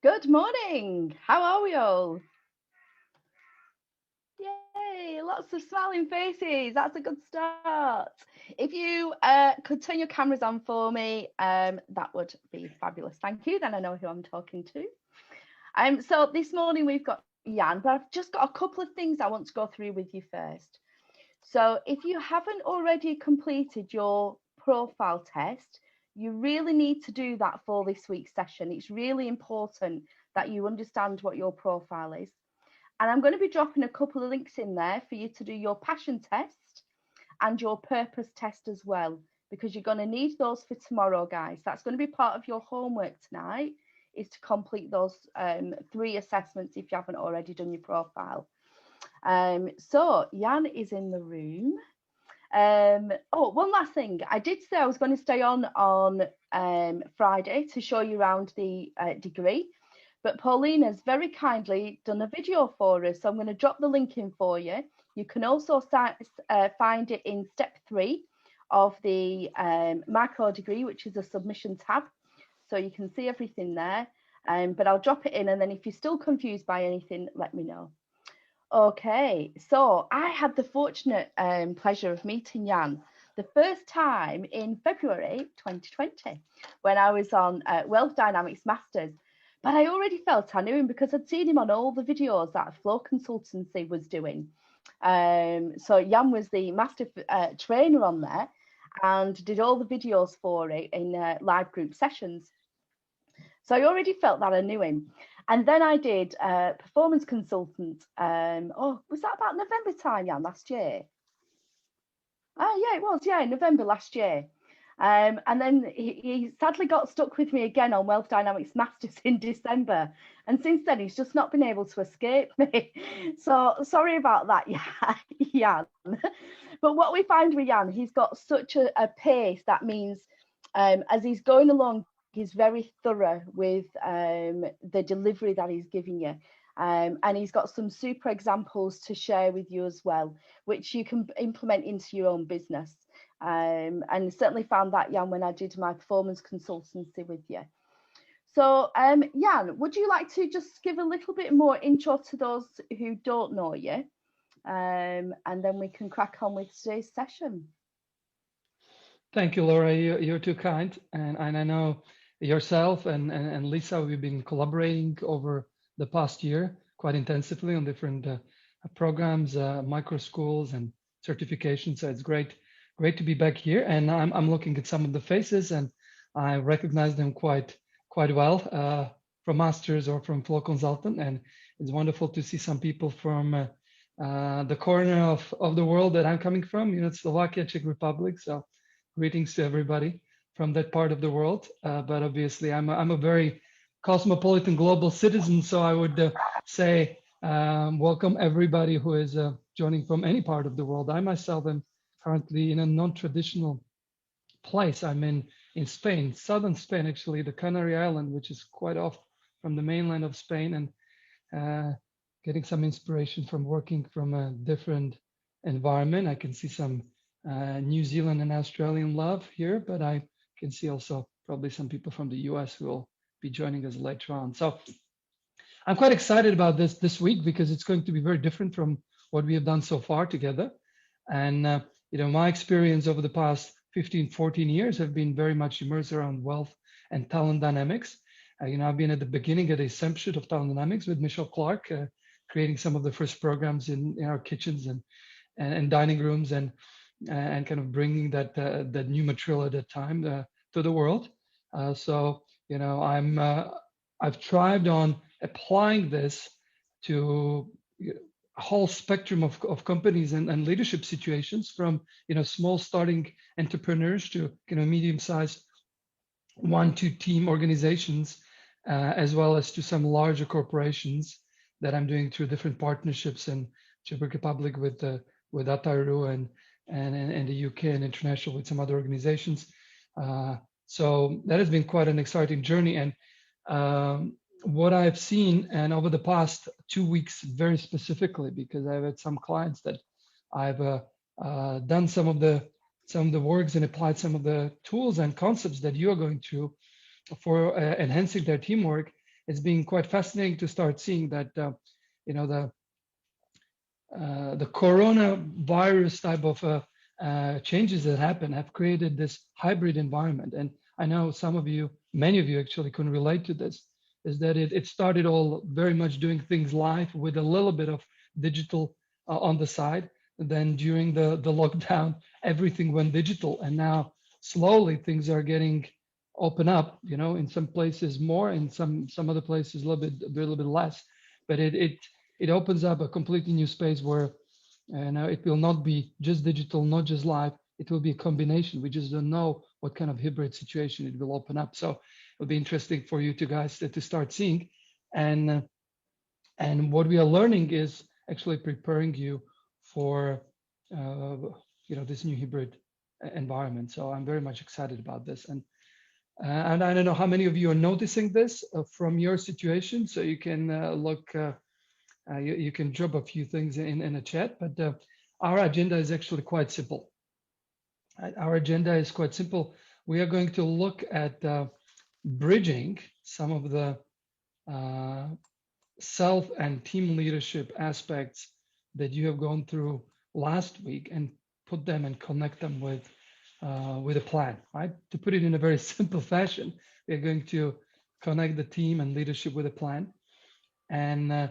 Good morning. How are we all? Yay, lots of smiling faces. That's a good start. If you could turn your cameras on for me, that would be fabulous. Thank you. Then I know who I'm talking to. So this morning we've got Jan, but I've just got a couple of things I want to go through with you first. So if you haven't already completed your profile test, you really need to do that for this week's session. It's really important that you understand what your profile is. And I'm going to be dropping a couple of links in there for you to do your passion test and your purpose test as well, because you're going to need those for tomorrow, guys. That's going to be part of your homework tonight, is to complete those 3 assessments if you haven't already done your profile. So Jan is in the room. Oh, one last thing. I did say I was going to stay on Friday to show you around the degree, but Paulina's very kindly done a video for us, so I'm going to drop the link in for you. You can also find it in step 3 of the micro degree, which is a submission tab, so you can see everything there. But I'll drop it in, and then if you're still confused by anything, let me know. Okay, so I had the fortunate pleasure of meeting Jan the first time in February 2020 when I was on Wealth Dynamics Masters. But I already felt I knew him because I'd seen him on all the videos that Flow Consultancy was doing. So Jan was the master trainer on there and did all the videos for it in live group sessions. So I already felt that I knew him. And then I did performance consultant. Was that about November time, Jan, last year? Oh, yeah, it was. Yeah, November last year. And then he sadly got stuck with me again on Wealth Dynamics Masters in December. And since then, he's just not been able to escape me. So sorry about that, Jan. But what we find with Jan, he's got such a pace that means as he's going along, he's very thorough with the delivery that he's giving you. And he's got some super examples to share with you as well, which you can implement into your own business. And certainly found that, Jan, when I did my performance consultancy with you. So, Jan, would you like to just give a little bit more intro to those who don't know you? And then we can crack on with today's session. Thank you, Laura. You're too kind. And I know yourself and Lisa, we've been collaborating over the past year quite intensively on different programs, micro schools and certifications. So it's great to be back here. And I'm looking at some of the faces and I recognize them quite well from Masters or from Flow Consultant. And it's wonderful to see some people from the corner of the world that I'm coming from, Slovakia, Czech Republic. So greetings to everybody from that part of the world. But obviously, I'm a very cosmopolitan global citizen, so I would say welcome everybody who is joining from any part of the world. I myself am currently in a non-traditional place. I'm in Spain, southern Spain, actually, the Canary Island, which is quite off from the mainland of Spain, and getting some inspiration from working from a different environment. I can see some New Zealand and Australian love here, but I can see also probably some people from the US who will be joining us later on. So I'm quite excited about this week because it's going to be very different from what we have done so far together. And my experience over the past 15, 14 years have been very much immersed around wealth and talent dynamics. I've been at the beginning at the inception of talent dynamics with Michelle Clark, creating some of the first programs in our kitchens and dining rooms and kind of bringing that new material at that time to the world. So I've thrived on applying this to a whole spectrum of companies and leadership situations, from small starting entrepreneurs to medium-sized 1-2 team organizations, as well as to some larger corporations that I'm doing through different partnerships in Czech Republic with Ataru and the UK and international with some other organizations. So that has been quite an exciting journey. And what I've seen, and over the past 2 weeks very specifically, because I've had some clients that I've done some of the works and applied some of the tools and concepts that you are going through for enhancing their teamwork, it's been quite fascinating to start seeing that, you know, the coronavirus type of changes that happen have created this hybrid environment. And I know some of you, many of you actually can relate to this, is that it started all very much doing things live with a little bit of digital on the side. And then during the lockdown, everything went digital. And now slowly things are getting open up, you know, in some places more, in some other places a little bit less. But it opens up a completely new space where now it will not be just digital, not just live. It will be a combination. We just don't know what kind of hybrid situation it will open up. So it'll be interesting for you two guys to start seeing. And what we are learning is actually preparing you for you know, this new hybrid environment. So I'm very much excited about this. And I don't know how many of you are noticing this from your situation. So you can look. You can drop a few things in a chat, but our agenda is actually quite simple. Our agenda is quite simple. We are going to look at bridging some of the self and team leadership aspects that you have gone through last week and put them and connect them with a plan, right? To put it in a very simple fashion, we're going to connect the team and leadership with a plan. And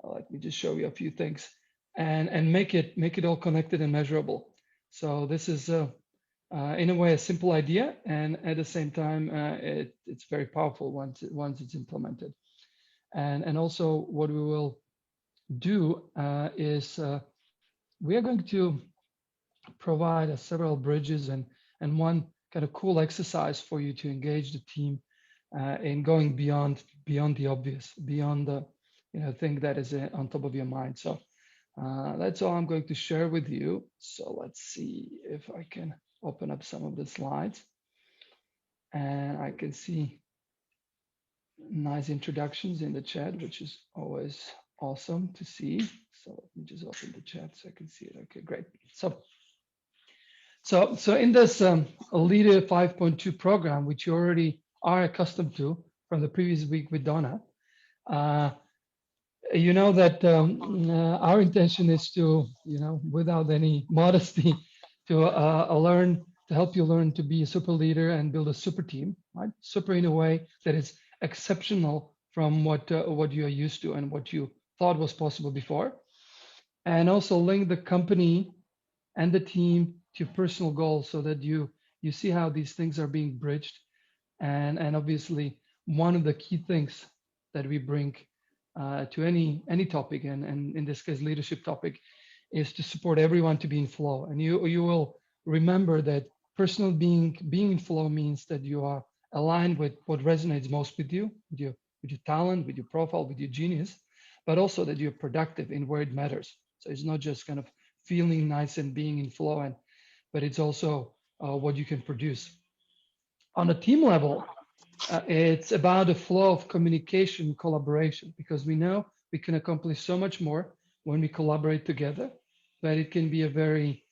let me just show you a few things and make it all connected and measurable. So this is in a way a simple idea, and at the same time it's very powerful once it's implemented. And also what we will do is we are going to provide several bridges and one kind of cool exercise for you to engage the team in going beyond the obvious, beyond the thing that is on top of your mind. So that's all I'm going to share with you. So let's see if I can open up some of the slides, and I can see nice introductions in the chat, which is always awesome to see. So let me just open the chat so I can see it. Okay, great. So in this Leader 5.2 program, which you already are accustomed to from the previous week with Donna, you know that our intention is to, without any modesty, to help you learn to be a super leader and build a super team, right? Super in a way that is exceptional from what you are used to and what you thought was possible before, and also link the company and the team to personal goals so that you see how these things are being bridged. And obviously one of the key things that we bring to any topic, and in this case leadership topic, is to support everyone to be in flow. And you will remember that personal being in flow means that you are aligned with what resonates most with you, with your talent, with your profile, with your genius, but also that you're productive in where it matters. So it's not just kind of feeling nice and being in flow, but it's also what you can produce. On a team level, it's about a flow of communication, collaboration, because we know we can accomplish so much more when we collaborate together. But it can be a very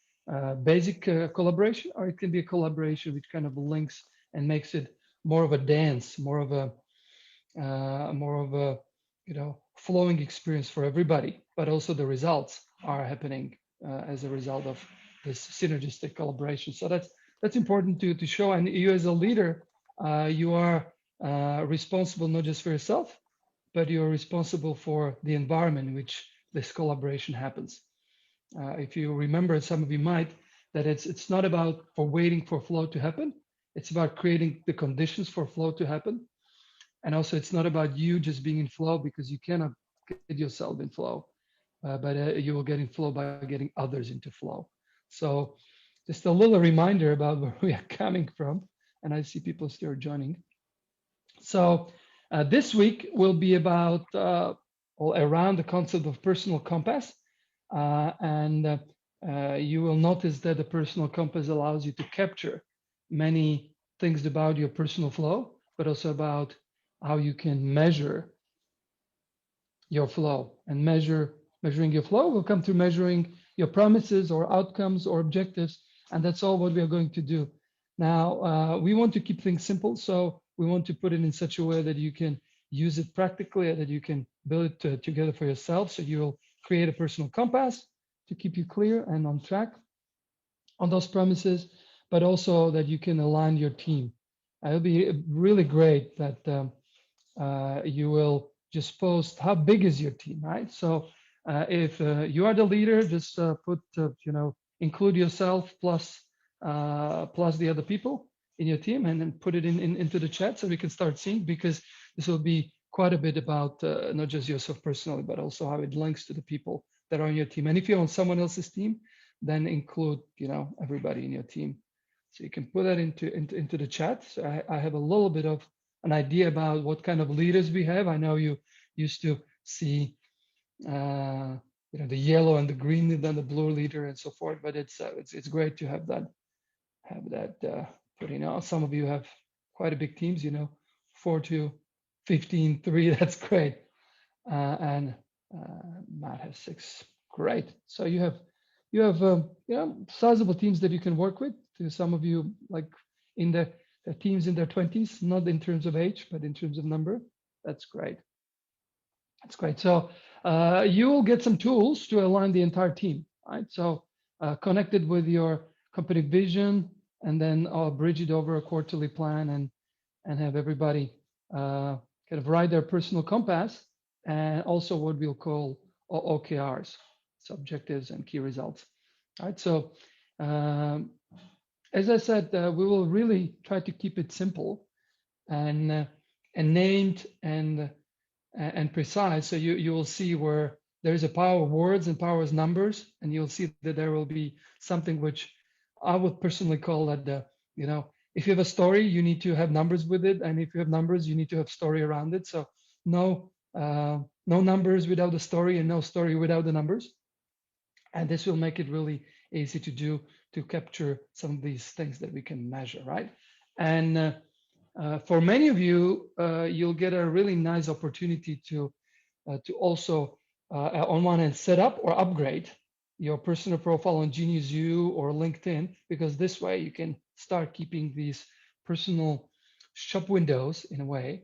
basic collaboration, or it can be a collaboration which kind of links and makes it more of a dance, more of a flowing experience for everybody. But also the results are happening as a result of this synergistic collaboration. So that's important to show. And you as a leader, you are responsible not just for yourself, but you're responsible for the environment in which this collaboration happens. If you remember, some of you might, that it's not about waiting for flow to happen. It's about creating the conditions for flow to happen. And also it's not about you just being in flow, because you cannot get yourself in flow, but you will get in flow by getting others into flow. So just a little reminder about where we are coming from. And I see people still joining. So this week will be about around the concept of personal compass. And you will notice that the personal compass allows you to capture many things about your personal flow, but also about how you can measure your flow. And measuring your flow will come through measuring your promises or outcomes or objectives. And that's all what we are going to do. Now, we want to keep things simple. So we want to put it in such a way that you can use it practically, that you can build it together for yourself. So you'll create a personal compass to keep you clear and on track on those promises, but also that you can align your team. It'll be really great that you will just post how big is your team, right? So if you are the leader, just put, include yourself plus the other people in your team, and then put it into the chat so we can start seeing, because this will be quite a bit about not just yourself personally, but also how it links to the people that are on your team. And if you're on someone else's team, then include, everybody in your team. So you can put that into the chat. So I have a little bit of an idea about what kind of leaders we have. I know you used to see, the yellow and the green and then the blue leader and so forth. But it's great to have that put in. Some of you have quite a big teams, 4 to 15, 3. That's great. And Matt has 6. Great. So you have sizable teams that you can work with. To some of you, like in the teams in their 20s, not in terms of age, but in terms of number. That's great. That's great. So you will get some tools to align the entire team, right? So connected with your company vision, and then I'll bridge it over a quarterly plan and have everybody kind of write their personal compass, and also what we'll call OKRs, so objectives and key results. All right. So as I said, we will really try to keep it simple and named and precise. So you will see where there's a power of words and power of numbers, and you'll see that there will be something which I would personally call that if you have a story, you need to have numbers with it, and if you have numbers, you need to have story around it. So no numbers without the story, and no story without the numbers. And this will make it really easy to capture some of these things that we can measure, right? And for many of you, you'll get a really nice opportunity to also, on one hand, set up or upgrade your personal profile on Genius U or LinkedIn, because this way you can start keeping these personal shop windows in a way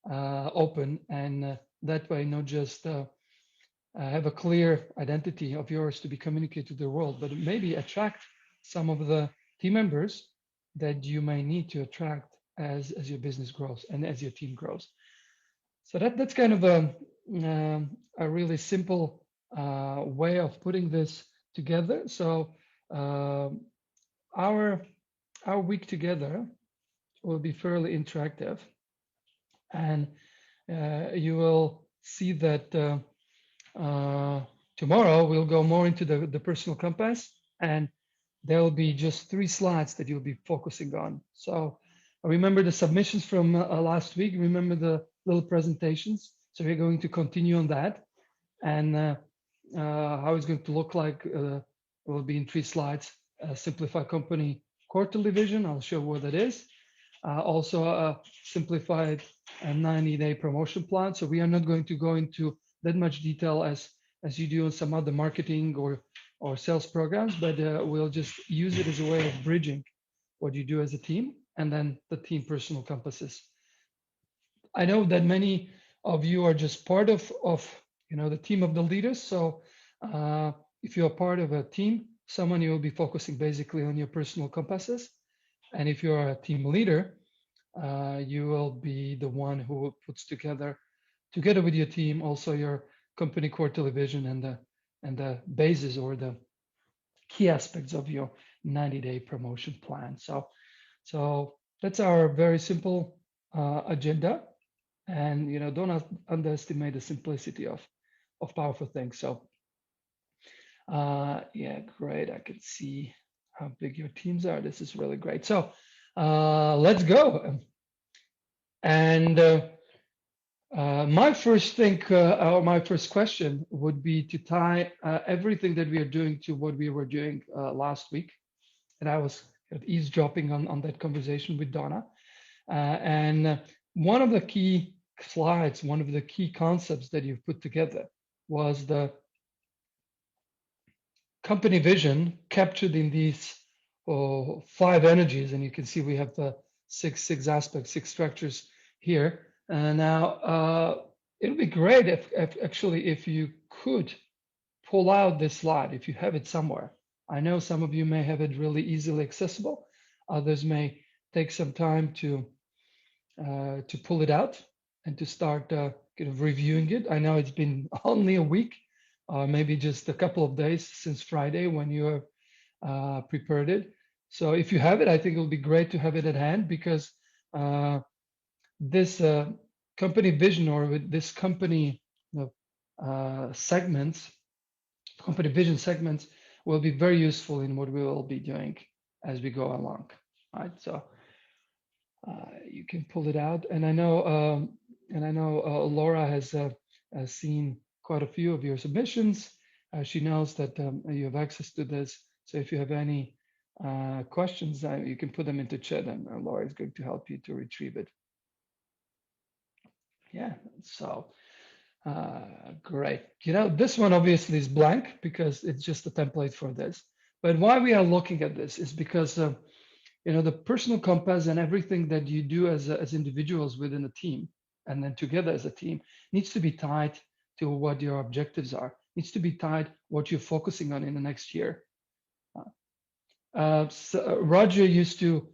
open, and that way not just have a clear identity of yours to be communicated to the world, but maybe attract some of the team members that you may need to attract as your business grows and as your team grows. So that's kind of a really simple way of putting this together. So our week together will be fairly interactive, and you will see that tomorrow we'll go more into the personal compass, and there will be just 3 slides that you'll be focusing on. So remember the submissions from last week, remember the little presentations. So we're going to continue on that, and how it's going to look like will be in 3 slides. Simplify company quarterly vision, I'll show what that is. Also a simplified 90-day promotion plan. So we are not going to go into that much detail as you do on some other marketing or sales programs, but we'll just use it as a way of bridging what you do as a team, and then the team personal compasses. I know that many of you are just part of the team of the leaders. So if you're part of a team, someone, you will be focusing basically on your personal compasses. And if you're a team leader, you will be the one who puts together with your team also your company quarterly vision and the basis or the key aspects of your 90-day promotion plan. So that's our very simple agenda, and don't underestimate the simplicity of powerful things. So yeah, great. I can see how big your teams are. This is really great. So let's go. And my first thing, or my first question would be to tie everything that we are doing to what we were doing last week. And I was kind of eavesdropping on that conversation with Donna. And one of the key slides, one of the key concepts that you've put together was the company vision captured in these 5 energies. And you can see we have the six aspects, 6 structures here. Now, it'll be great if actually if you could pull out this slide, if you have it somewhere. I know some of you may have it really easily accessible. Others may take some time to pull it out and to start kind of reviewing it. I know it's been only a week, maybe just a couple of days since Friday when you have prepared it. So if you have it, I think it'll be great to have it at hand because this company vision or with this company segments, company vision segments will be very useful in what we will be doing as we go along. Right, so you can pull it out, and I know Laura has seen quite a few of your submissions. She knows that you have access to this, so if you have any questions, you can put them into chat, and Laura is going to help you to retrieve it. Yeah, so great. You know, this one obviously is blank because it's just a template for this. But why we are looking at this is because you know, the personal compass and everything that you do as individuals within a team and then together as a team needs to be tied to what your objectives are, needs to be tied what you're focusing on in the next year. So Roger used to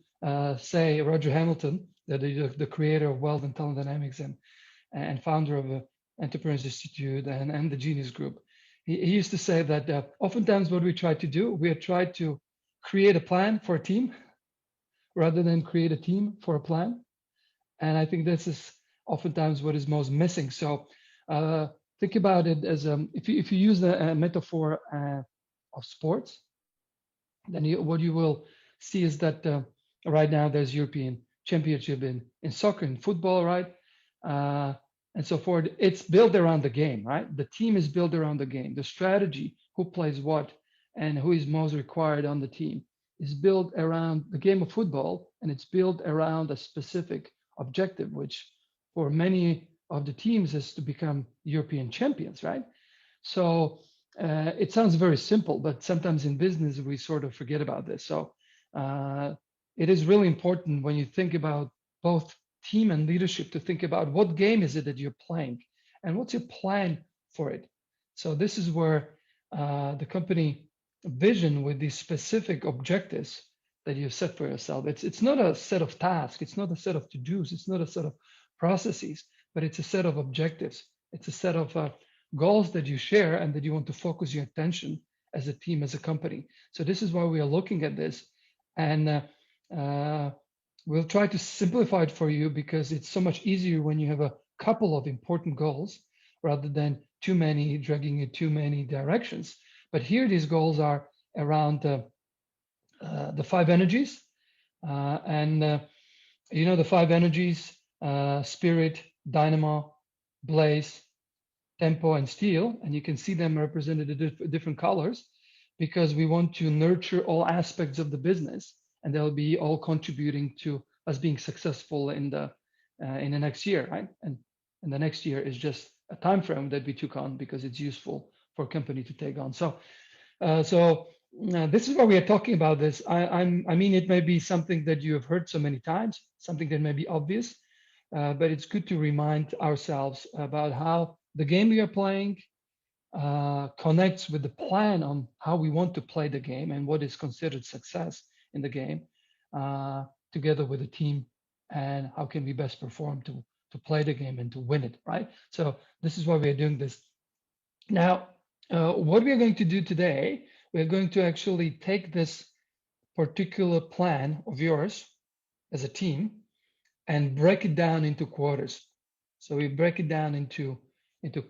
say, Roger Hamilton, the creator of Wealth and Talent Dynamics and founder of the Entrepreneurs Institute and the Genius Group. He used to say that oftentimes what we try to do, we try to create a plan for a team rather than create a team for a plan. And I think this is oftentimes what is most missing. So think about it as if you use the metaphor of sports, then what you will see is that right now there's European championship in soccer and football, right? And so forth. It's built around the game, right? The team is built around the game. The strategy, who plays what, and who is most required on the team, is built around the game of football, and it's built around a specific objective, which for many of the teams is to become European champions, right? So it sounds very simple, but sometimes in business we sort of forget about this. So it is really important when you think about both team and leadership to think about what game is it that you're playing and what's your plan for it. So this is where the company vision with these specific objectives that you've set for yourself. It's not a set of tasks. It's not a set of to-dos. It's not a set of processes, but it's a set of objectives. It's a set of goals that you share and that you want to focus your attention as a team, as a company. So this is why we are looking at this. And we'll try to simplify it for you because it's so much easier when you have a couple of important goals rather than too many, dragging in too many directions. But here these goals are around the 5 energies. You know, the 5 energies, spirit, dynamo, blaze, tempo, and steel. And you can see them represented in different colors because we want to nurture all aspects of the business, and they'll be all contributing to us being successful in the next year, right? And the next year is just a time frame that we took on because it's useful for a company to take on. So this is why we are talking about this. I mean, it may be something that you have heard so many times, something that may be obvious, but it's good to remind ourselves about how the game we are playing connects with the plan on how we want to play the game and what is considered success in the game, together with the team, and how can we best perform to play the game and to win it, right? So this is why we are doing this. Now, what we are going to do today, we're going to actually take this particular plan of yours as a team and break it down into quarters. So we break it down into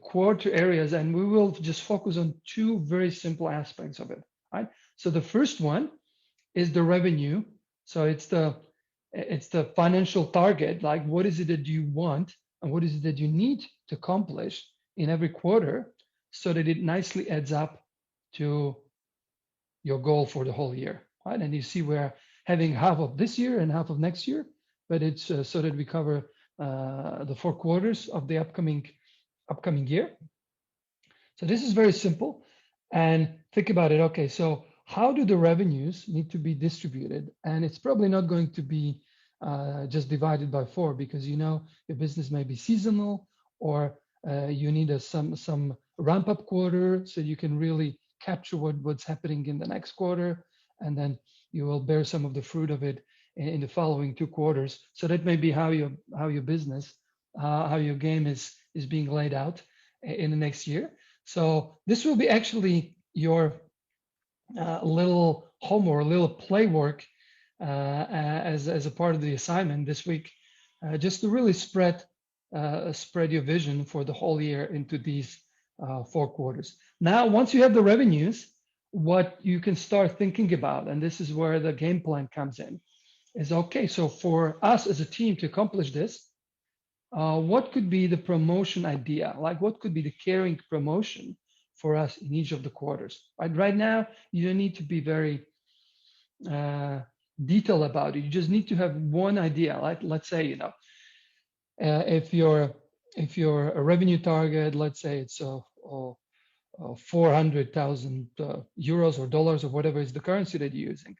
quarter areas, and we will just focus on 2 very simple aspects of it, right? So the first one is the revenue. So it's the financial target, like what is it that you want and what is it that you need to accomplish in every quarter so that it nicely adds up to your goal for the whole year, right? And you see we're having half of this year and half of next year, but it's so that we cover the 4 quarters of the upcoming year. So this is very simple. And think about it. Okay, so how do the revenues need to be distributed? And it's probably not going to be just divide it by 4, because you know your business may be seasonal, or you need some ramp up quarter so you can really capture what's happening in the next quarter, and then you will bear some of the fruit of it in the following 2 quarters. So that may be how your business, how your game is being laid out in the next year. So this will be actually your little homework, little play work as a part of the assignment this week, just to really spread your vision for the whole year into these 4 quarters. Now, once you have the revenues, what you can start thinking about, and this is where the game plan comes in, is okay, so for us as a team to accomplish this, what could be the promotion idea? Like, what could be the carrying promotion for us in each of the quarters? Right now, you don't need to be very detailed about it. You just need to have one idea. Like, let's say, if your revenue target, let's say it's 400,000 euros or dollars or whatever is the currency that you're using,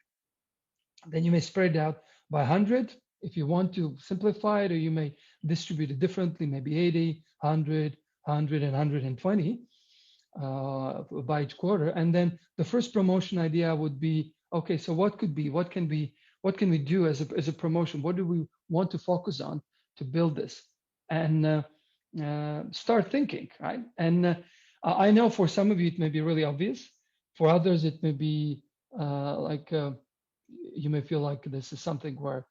then you may spread it out by 100 if you want to simplify it, or you may distribute it differently, maybe 80, 100, 100, and 120 by each quarter. And then the first promotion idea would be, okay, so what can we do as a promotion? What do we want to focus on to build this? And start thinking, right? And I know for some of you it may be really obvious. For others, it may be you may feel like this is something where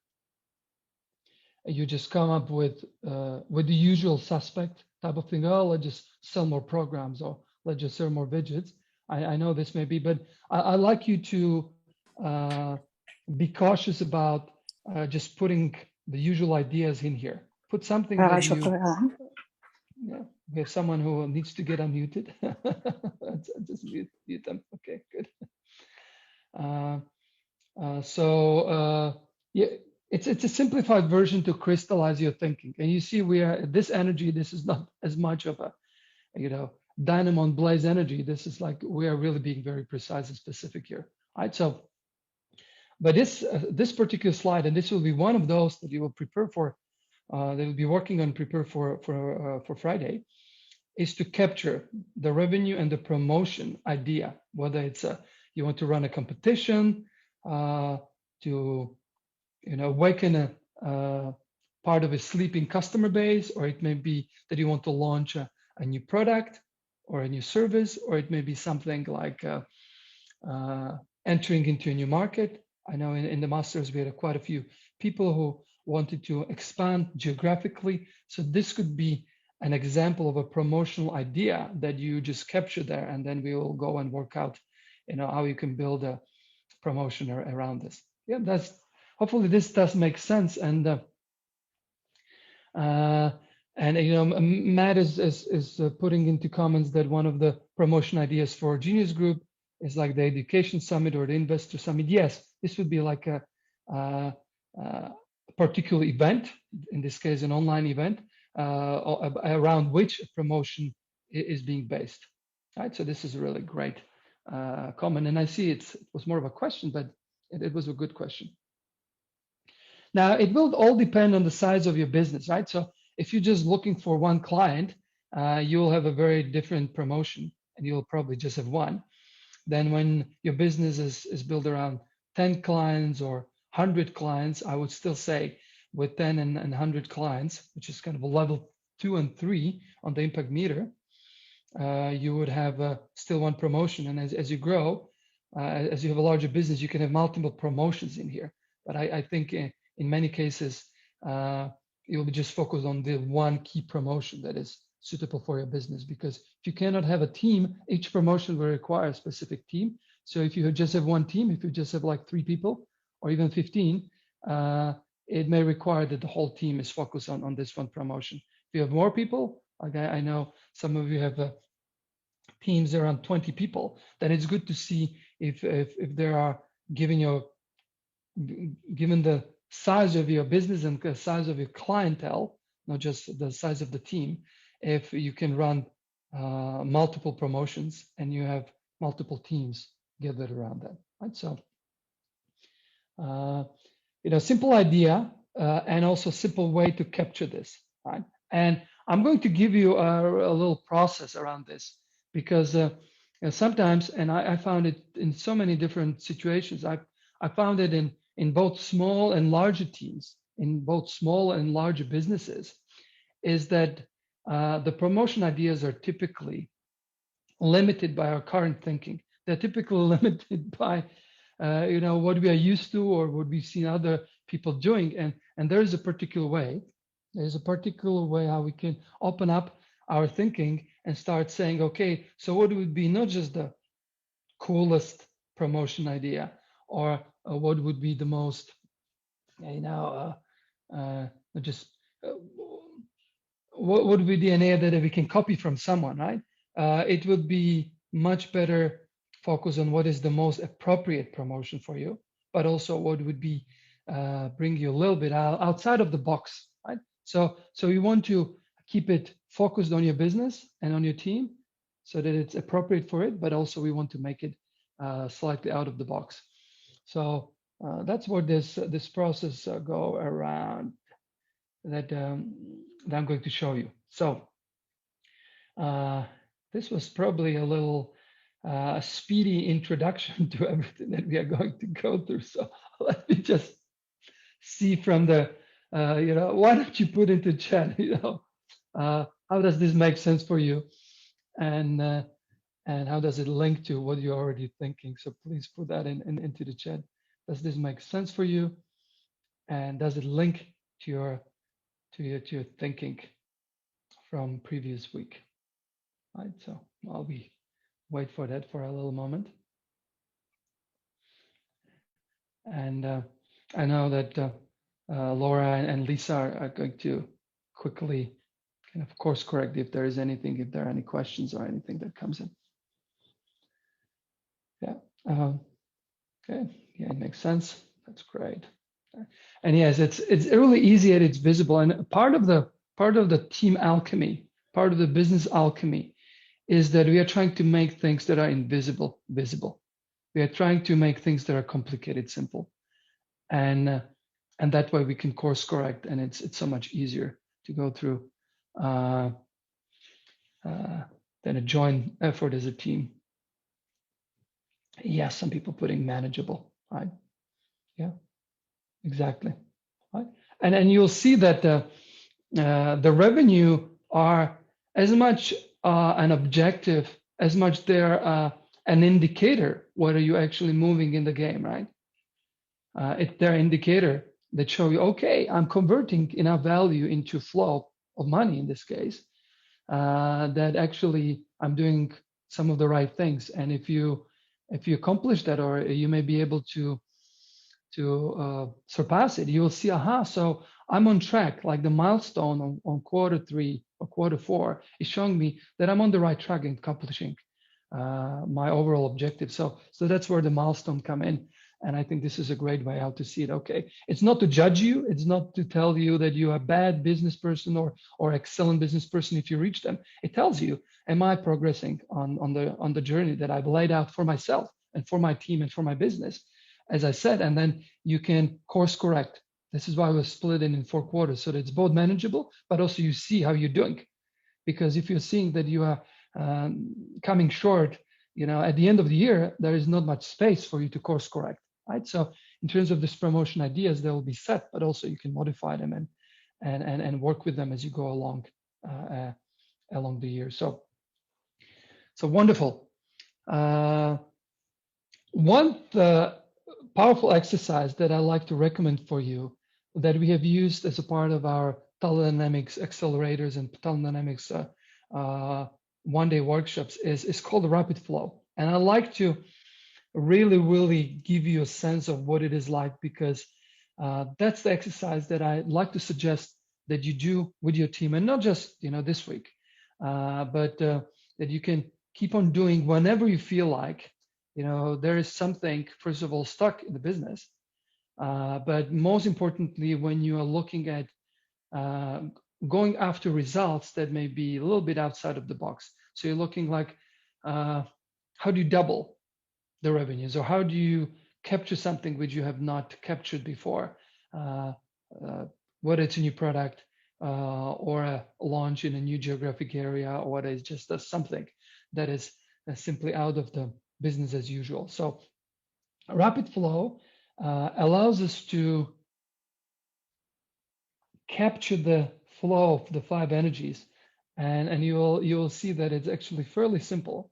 you just come up with the usual suspect type of thing. Oh, let's just sell more programs, or let's just sell more widgets. I know this may be, but I like you to be cautious about just putting the usual ideas in here. Put something that you. Yeah, we have someone who needs to get unmuted. Just mute them. Okay, good. Yeah, it's a simplified version to crystallize your thinking. And you see, we are this energy. This is not as much of a, dynamo and blaze energy. This is like we are really being very precise and specific here. Right. So, but this particular slide, and this will be one of those that you will prepare for. They will be working on prepare for Friday, is to capture the revenue and the promotion idea. Whether it's you want to run a competition, to awaken a part of a sleeping customer base, or it may be that you want to launch a new product or a new service, or it may be something like entering into a new market. I know in the masters we had quite a few people who wanted to expand geographically. So this could be an example of a promotional idea that you just capture there, and then we will go and work out, how you can build a promotion around this. Yeah, hopefully this does make sense. And Matt is putting into comments that one of the promotion ideas for Genius Group is like the Education Summit or the Investor Summit. Yes, this would be like a particular event, in this case an online event, around which a promotion is being based. Right, so this is a really great comment, and I see it was more of a question, but it was a good question. Now, it will all depend on the size of your business, right? So if you're just looking for one client, you'll have a very different promotion, and you'll probably just have one. Then when your business is built around 10 clients or 100 clients, I would still say with 10 and 100 clients, which is kind of a level 2 and 3 on the impact meter, you would have still one promotion. And as you grow, as you have a larger business, you can have multiple promotions in here. But I think in many cases, you'll be just focused on the one key promotion that is suitable for your business. Because if you cannot have a team, each promotion will require a specific team. So if you just have one team, if you just have like 3 people or even 15, it may require that the whole team is focused on this one promotion. If you have more people, like I know some of you have teams around 20 people, then it's good to see if there are, given the size of your business and the size of your clientele, not just the size of the team, if you can run multiple promotions and you have multiple teams gathered around that, right? So, simple idea, and also simple way to capture this, right? And I'm going to give you a little process around this because sometimes, and I found it in so many different situations. I found it in both small and larger teams, in both small and larger businesses, is that the promotion ideas are typically limited by our current thinking. They're typically limited by what we are used to or what we've seen other people doing. And there is a particular way. There's a particular way how we can open up our thinking and start saying, okay, so what would be not just the coolest promotion idea, or what would be the most, just what would be the idea that we can copy from someone, right? It would be much better focus on what is the most appropriate promotion for you, but also what would be bring you a little bit outside of the box, right? So you want to keep it focused on your business and on your team so that it's appropriate for it, but also we want to make it slightly out of the box. So that's what this process go around that I'm going to show you. So this was probably a little speedy introduction to everything that we are going to go through. So let me just see from the, why don't you put into chat, how does this make sense for you? And how does it link to what you're already thinking? So please put that into the chat. Does this make sense for you? And does it link to your thinking from previous week? Right, so I'll wait for that for a little moment. And I know that Laura and Lisa are going to quickly kind of course correct if there is anything, if there are any questions or anything that comes in. Yeah. Okay. Yeah, it makes sense. That's great. And yes, it's really easy and it's visible. And part of the team alchemy, part of the business alchemy, is that we are trying to make things that are invisible visible. We are trying to make things that are complicated simple, and that way we can course correct, and it's so much easier to go through than a joint effort as a team. Yes, some people putting manageable, right? Yeah, exactly. Right, and you'll see that the revenue are as much an objective as much they're an indicator whether you're actually moving in the game, right? It's their indicator that show you, okay, I'm converting enough value into flow of money in this case, that actually I'm doing some of the right things. And if you accomplish that, or you may be able to surpass it, you will see, aha, so I'm on track. Like the milestone on Q3 or Q4 is showing me that I'm on the right track in accomplishing my overall objective. So that's where the milestone come in. And I think this is a great way how to see it. Okay, it's not to judge you. It's not to tell you that you're a bad business person or excellent business person if you reach them. It tells you, am I progressing on the journey that I've laid out for myself and for my team and for my business, as I said. And then you can course correct. This is why we split it in 4 quarters, so that it's both manageable, but also you see how you're doing. Because if you're seeing that you are coming short, at the end of the year, there is not much space for you to course correct, right? So in terms of this promotion ideas, they will be set, but also you can modify them and work with them as you go along the year. So wonderful. One powerful exercise that I like to recommend for you that we have used as a part of our talent dynamics accelerators and talent dynamics one-day workshops is called the rapid flow. And I like to really give you a sense of what it is like, because that's the exercise that I like to suggest that you do with your team, and not just this week, but that you can keep on doing whenever you feel like there is something, first of all, stuck in the business, but most importantly, when you are looking at going after results that may be a little bit outside of the box. So you're looking like, how do you double the revenues, or how do you capture something which you have not captured before? whether it's a new product or a launch in a new geographic area, or whether it's just something that is simply out of the business as usual. So rapid flow allows us to capture the flow of the five energies, and you will see that it's actually fairly simple.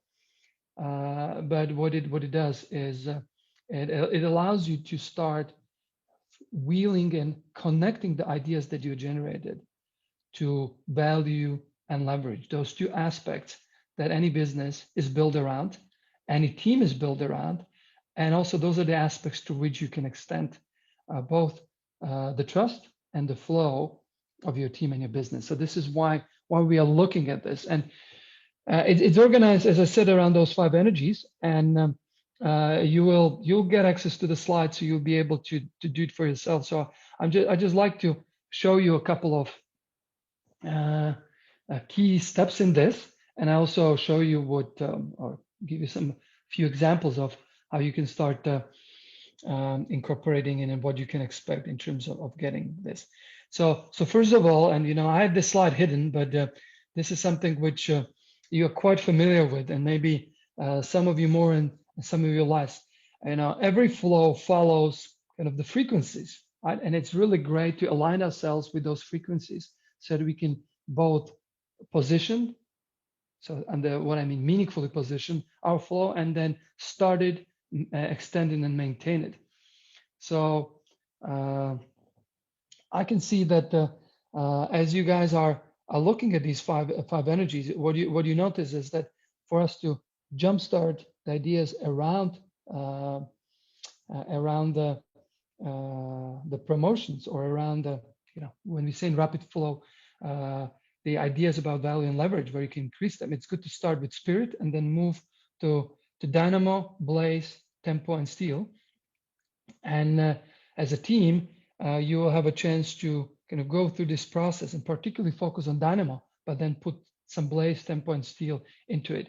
But what it does is it allows you to start wheeling and connecting the ideas that you generated to value and leverage, those two aspects that any business is built around, any team is built around, and also those are the aspects to which you can extend both the trust and the flow of your team and your business. So this is why we are looking at this, and it's organized, as I said, around those five energies, and you'll get access to the slides, so you'll be able to do it for yourself. So I just like to show you a couple of key steps in this, and I also show you what or give you some few examples of how you can start incorporating and what you can expect in terms of getting this. So first of all, and I had this slide hidden, but this is something which you're quite familiar with, and maybe some of you more and some of you less. Every flow follows kind of the frequencies, right? And it's really great to align ourselves with those frequencies so that we can both position, so under what I mean meaningfully position our flow, and then start it, extend it, and maintain it. So I can see that as you guys are looking at these five energies, what you notice is that for us to jumpstart the ideas around the promotions, or around the when we say in rapid flow, the ideas about value and leverage, where you can increase them, it's good to start with spirit and then move to dynamo, blaze, tempo, and steel. And as a team, you will have a chance to kind of go through this process and particularly focus on dynamo, but then put some blaze, tempo, and steel into it.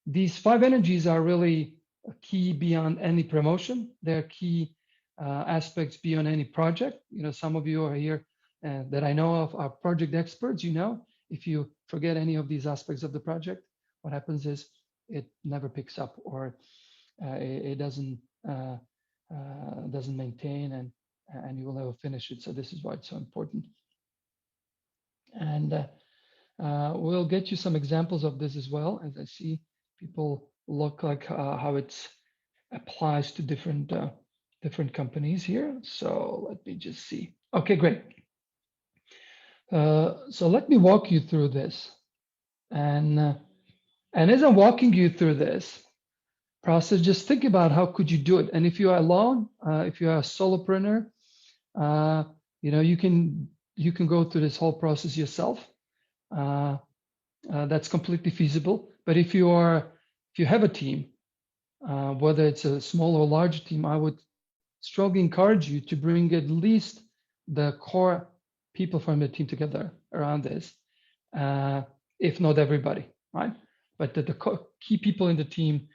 These five energies are really key beyond any promotion. They're key aspects beyond any project. Some of you are here that I know of are project experts. If you forget any of these aspects of the project, what happens is it never picks up, or it doesn't maintain, and you will never finish it. So this is why it's so important. And we'll get you some examples of this as well, as I see people look like how it applies to different companies here. So let me just see. Okay, great. So let me walk you through this, and as I'm walking you through this process, just think about how could you do it. And if you are alone, if you are a solopreneur, you can go through this whole process yourself. That's completely feasible. But if you have a team, whether it's a small or large team, I would strongly encourage you to bring at least the core people from the team together around this, if not everybody, right? But the key people in the team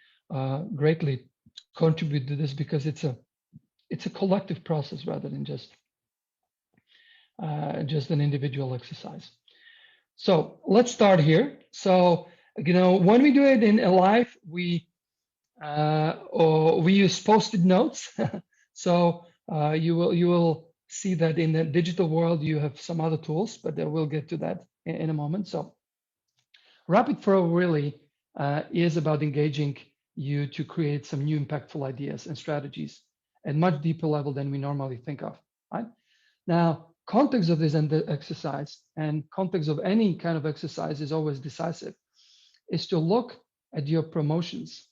greatly contribute to this, because it's a collective process rather than just an individual exercise. So let's start here. So when we do it in live, we use post-it notes. So you will see that in the digital world you have some other tools, but we'll get to that in a moment. So rapid flow really is about engaging you to create some new impactful ideas and strategies at much deeper level than we normally think of, right? Now, context of this exercise, and context of any kind of exercise is always decisive, is to look at your promotions,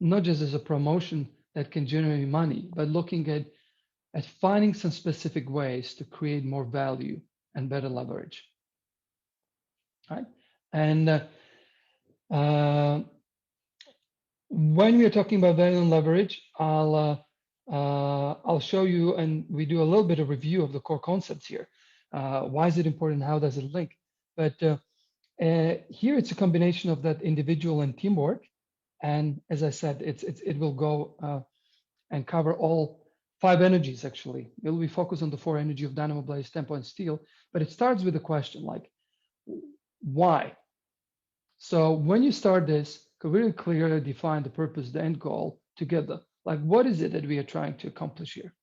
not just as a promotion that can generate money, but looking at finding some specific ways to create more value and better leverage, right? And when we're talking about value and leverage, I'll show you, and we do a little bit of review of the core concepts here. Why is it important? How does it link? But here it's a combination of that individual and teamwork. And as I said, it will go and cover all 5 energies actually. It'll be focused on the 4 energy of dynamo, blaze, tempo, and steel. But it starts with a question like, why? So when you start this, can really clearly define the purpose, the end goal together. Like, what is it that we are trying to accomplish here?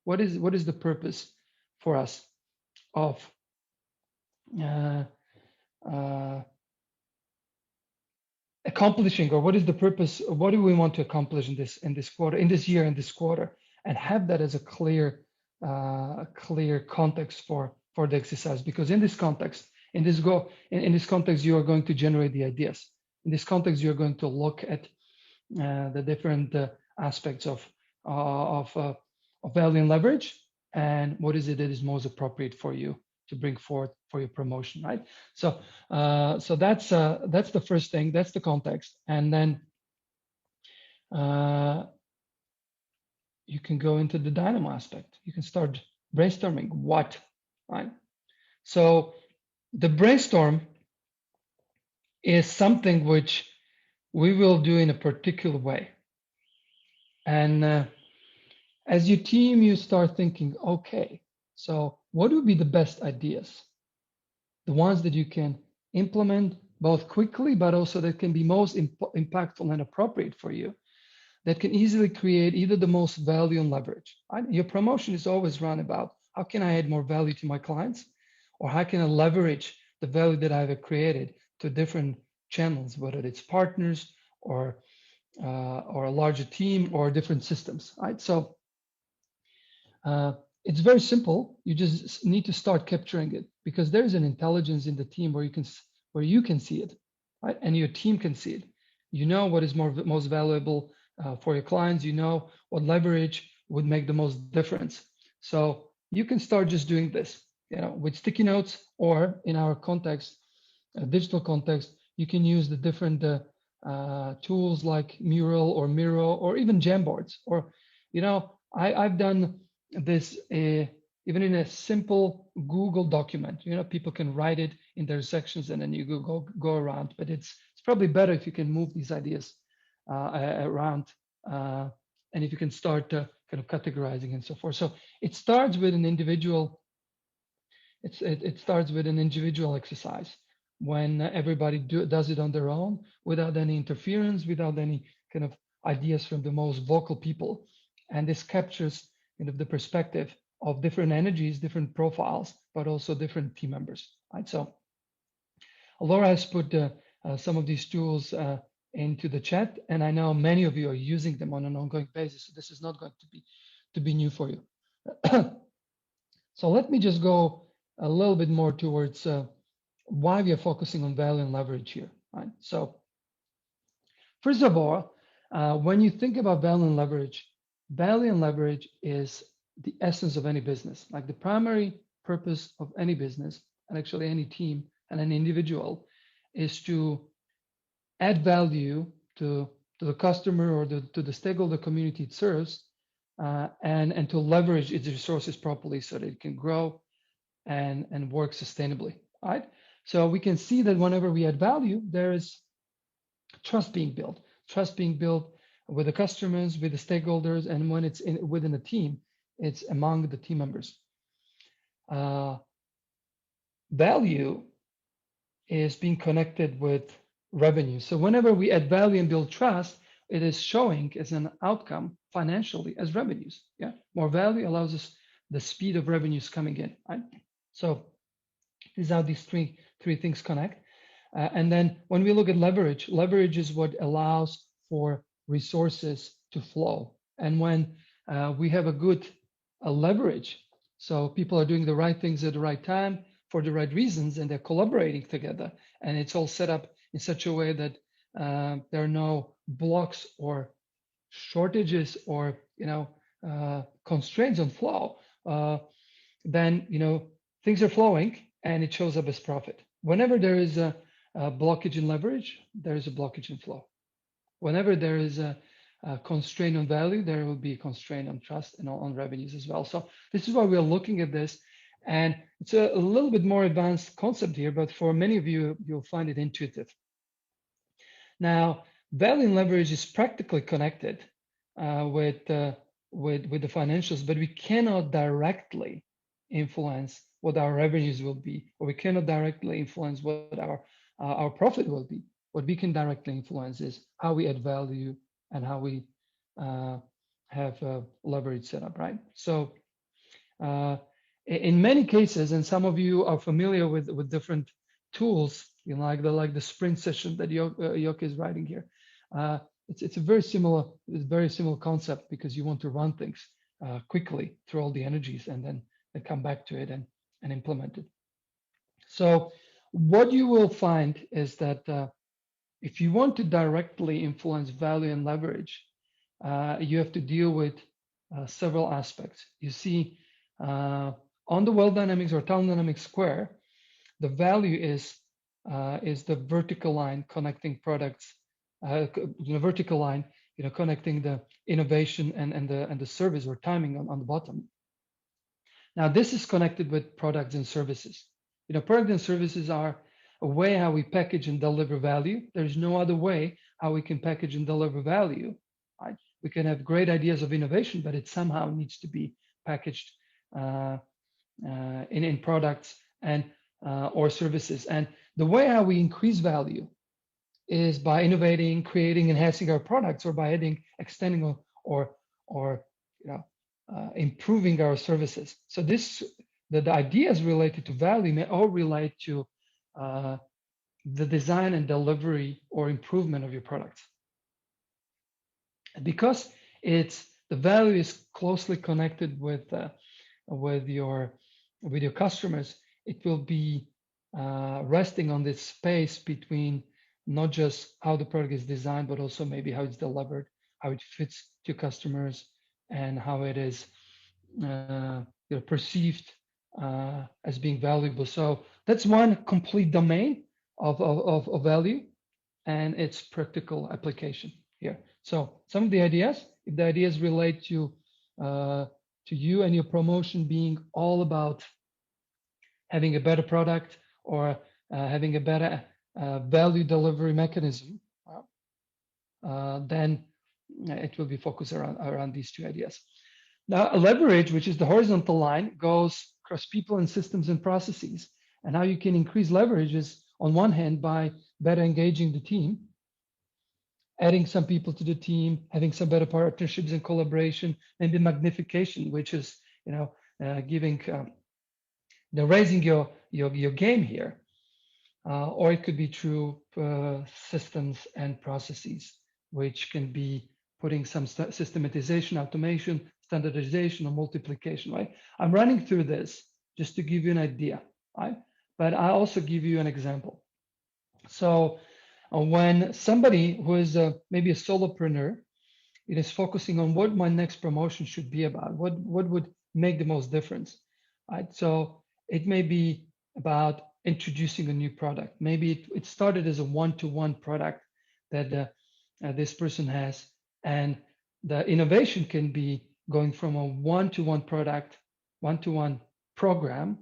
What is the purpose for us of uh, uh, accomplishing, or what is the purpose? What do we want to accomplish in this quarter, in this year, in this quarter, and have that as a clear context for the exercise. Because in this context, in this context, you are going to generate the ideas. In this context, you are going to look at the different aspects of value and leverage, and what is it that is most appropriate for you to bring forth for your promotion, right? So that's the first thing. That's the context, and then you can go into the dynamo aspect. You can start brainstorming what, right? So the brainstorm is something which we will do in a particular way, and as your team, you start thinking, okay, so what would be the best ideas? The ones that you can implement both quickly, but also that can be most impactful and appropriate for you, that can easily create either the most value and leverage. Right? Your promotion is always run about how can I add more value to my clients, or how can I leverage the value that I've created to different channels, whether it's partners or a larger team or different systems. Right? So it's very simple. You just need to start capturing it, because there is an intelligence in the team where you can see it, right? And your team can see it. You know what is most valuable for your clients. You know what leverage would make the most difference. So you can start just doing this, with sticky notes, or in our context, digital context, you can use the different tools like Mural or Miro, or even Jamboards. Or, I've done this even in a simple Google document. People can write it in their sections, and then you go around. But it's probably better if you can move these ideas around, and if you can start kind of categorizing and so forth. So it starts with an individual. It starts with an individual exercise, when everybody does it on their own, without any interference, without any kind of ideas from the most vocal people. And this captures the perspective of different energies, different profiles, but also different team members. Right? So Laura has put some of these tools into the chat, and I know many of you are using them on an ongoing basis. So this is not going to be new for you. So let me just go a little bit more towards why we are focusing on value and leverage here. Right? So first of all, when you think about value and leverage is the essence of any business. Like, the primary purpose of any business, and actually any team and an individual, is to add value to the customer, or to the stakeholder community it serves, and to leverage its resources properly so that it can grow and work sustainably. Right? So we can see that whenever we add value, there is trust being built with the customers, with the stakeholders, and when it's within a team, it's among the team members. Value is being connected with revenue. So whenever we add value and build trust, it is showing as an outcome financially as revenues. Yeah, more value allows us the speed of revenues coming in. Right? So these are these three things connect. And then when we look at leverage is what allows for resources to flow. And when we have a good leverage, so people are doing the right things at the right time for the right reasons, and they're collaborating together, and it's all set up in such a way that there are no blocks or shortages or constraints on flow, then things are flowing, and it shows up as profit. Whenever there is a blockage in leverage, there is a blockage in flow. Whenever there is a constraint on value, there will be a constraint on trust and on revenues as well. So this is why we are looking at this. And it's a little bit more advanced concept here, but for many of you, you'll find it intuitive. Now, value and leverage is practically connected with with the financials, but we cannot directly influence what our revenues will be, or we cannot directly influence what our profit will be. What we can directly influence is how we add value and how we uh, have leverage set up, right? So uh, in many cases, and some of you are familiar with different tools, you know, like the sprint session that Yoke is writing here. Uh, it's a very similar concept, because you want to run things quickly through all the energies and then come back to it and implement it. So what you will find is that if you want to directly influence value and leverage, you have to deal with several aspects. You see, on the wealth dynamics or talent dynamics square, the value is the vertical line connecting products, the vertical line, connecting the innovation and the service or timing on the bottom. Now, this is connected with products and services. Products and services are a way how we package and deliver value. There's no other way how we can package and deliver value. Right? We can have great ideas of innovation, but it somehow needs to be packaged in products and or services. And the way how we increase value is by innovating, creating, enhancing our products, or by adding, extending, or improving our services. So the ideas related to value may all relate to the design and delivery or improvement of your products. Because the value is closely connected with your customers, it will be resting on this space between not just how the product is designed, but also maybe how it's delivered, how it fits to customers, and how it is perceived as being valuable. So that's one complete domain of value and its practical application here. So some of the ideas, if the ideas relate to you and your promotion being all about having a better product or having a better value delivery mechanism, then it will be focused around these two ideas. Now, a leverage, which is the horizontal line, goes across people and systems and processes. And how you can increase leverage is, on one hand, by better engaging the team, adding some people to the team, having some better partnerships and collaboration, and the magnification, which is giving raising your game here, or it could be through systems and processes, which can be putting some systematization, automation, standardization, or multiplication. Right? I'm running through this just to give you an idea, right? But I also give you an example. So when somebody who is maybe a solopreneur, it is focusing on what my next promotion should be about, what would make the most difference, right? So it may be about introducing a new product. Maybe it started as a one-to-one product that this person has, and the innovation can be going from a one-to-one product, one-to-one program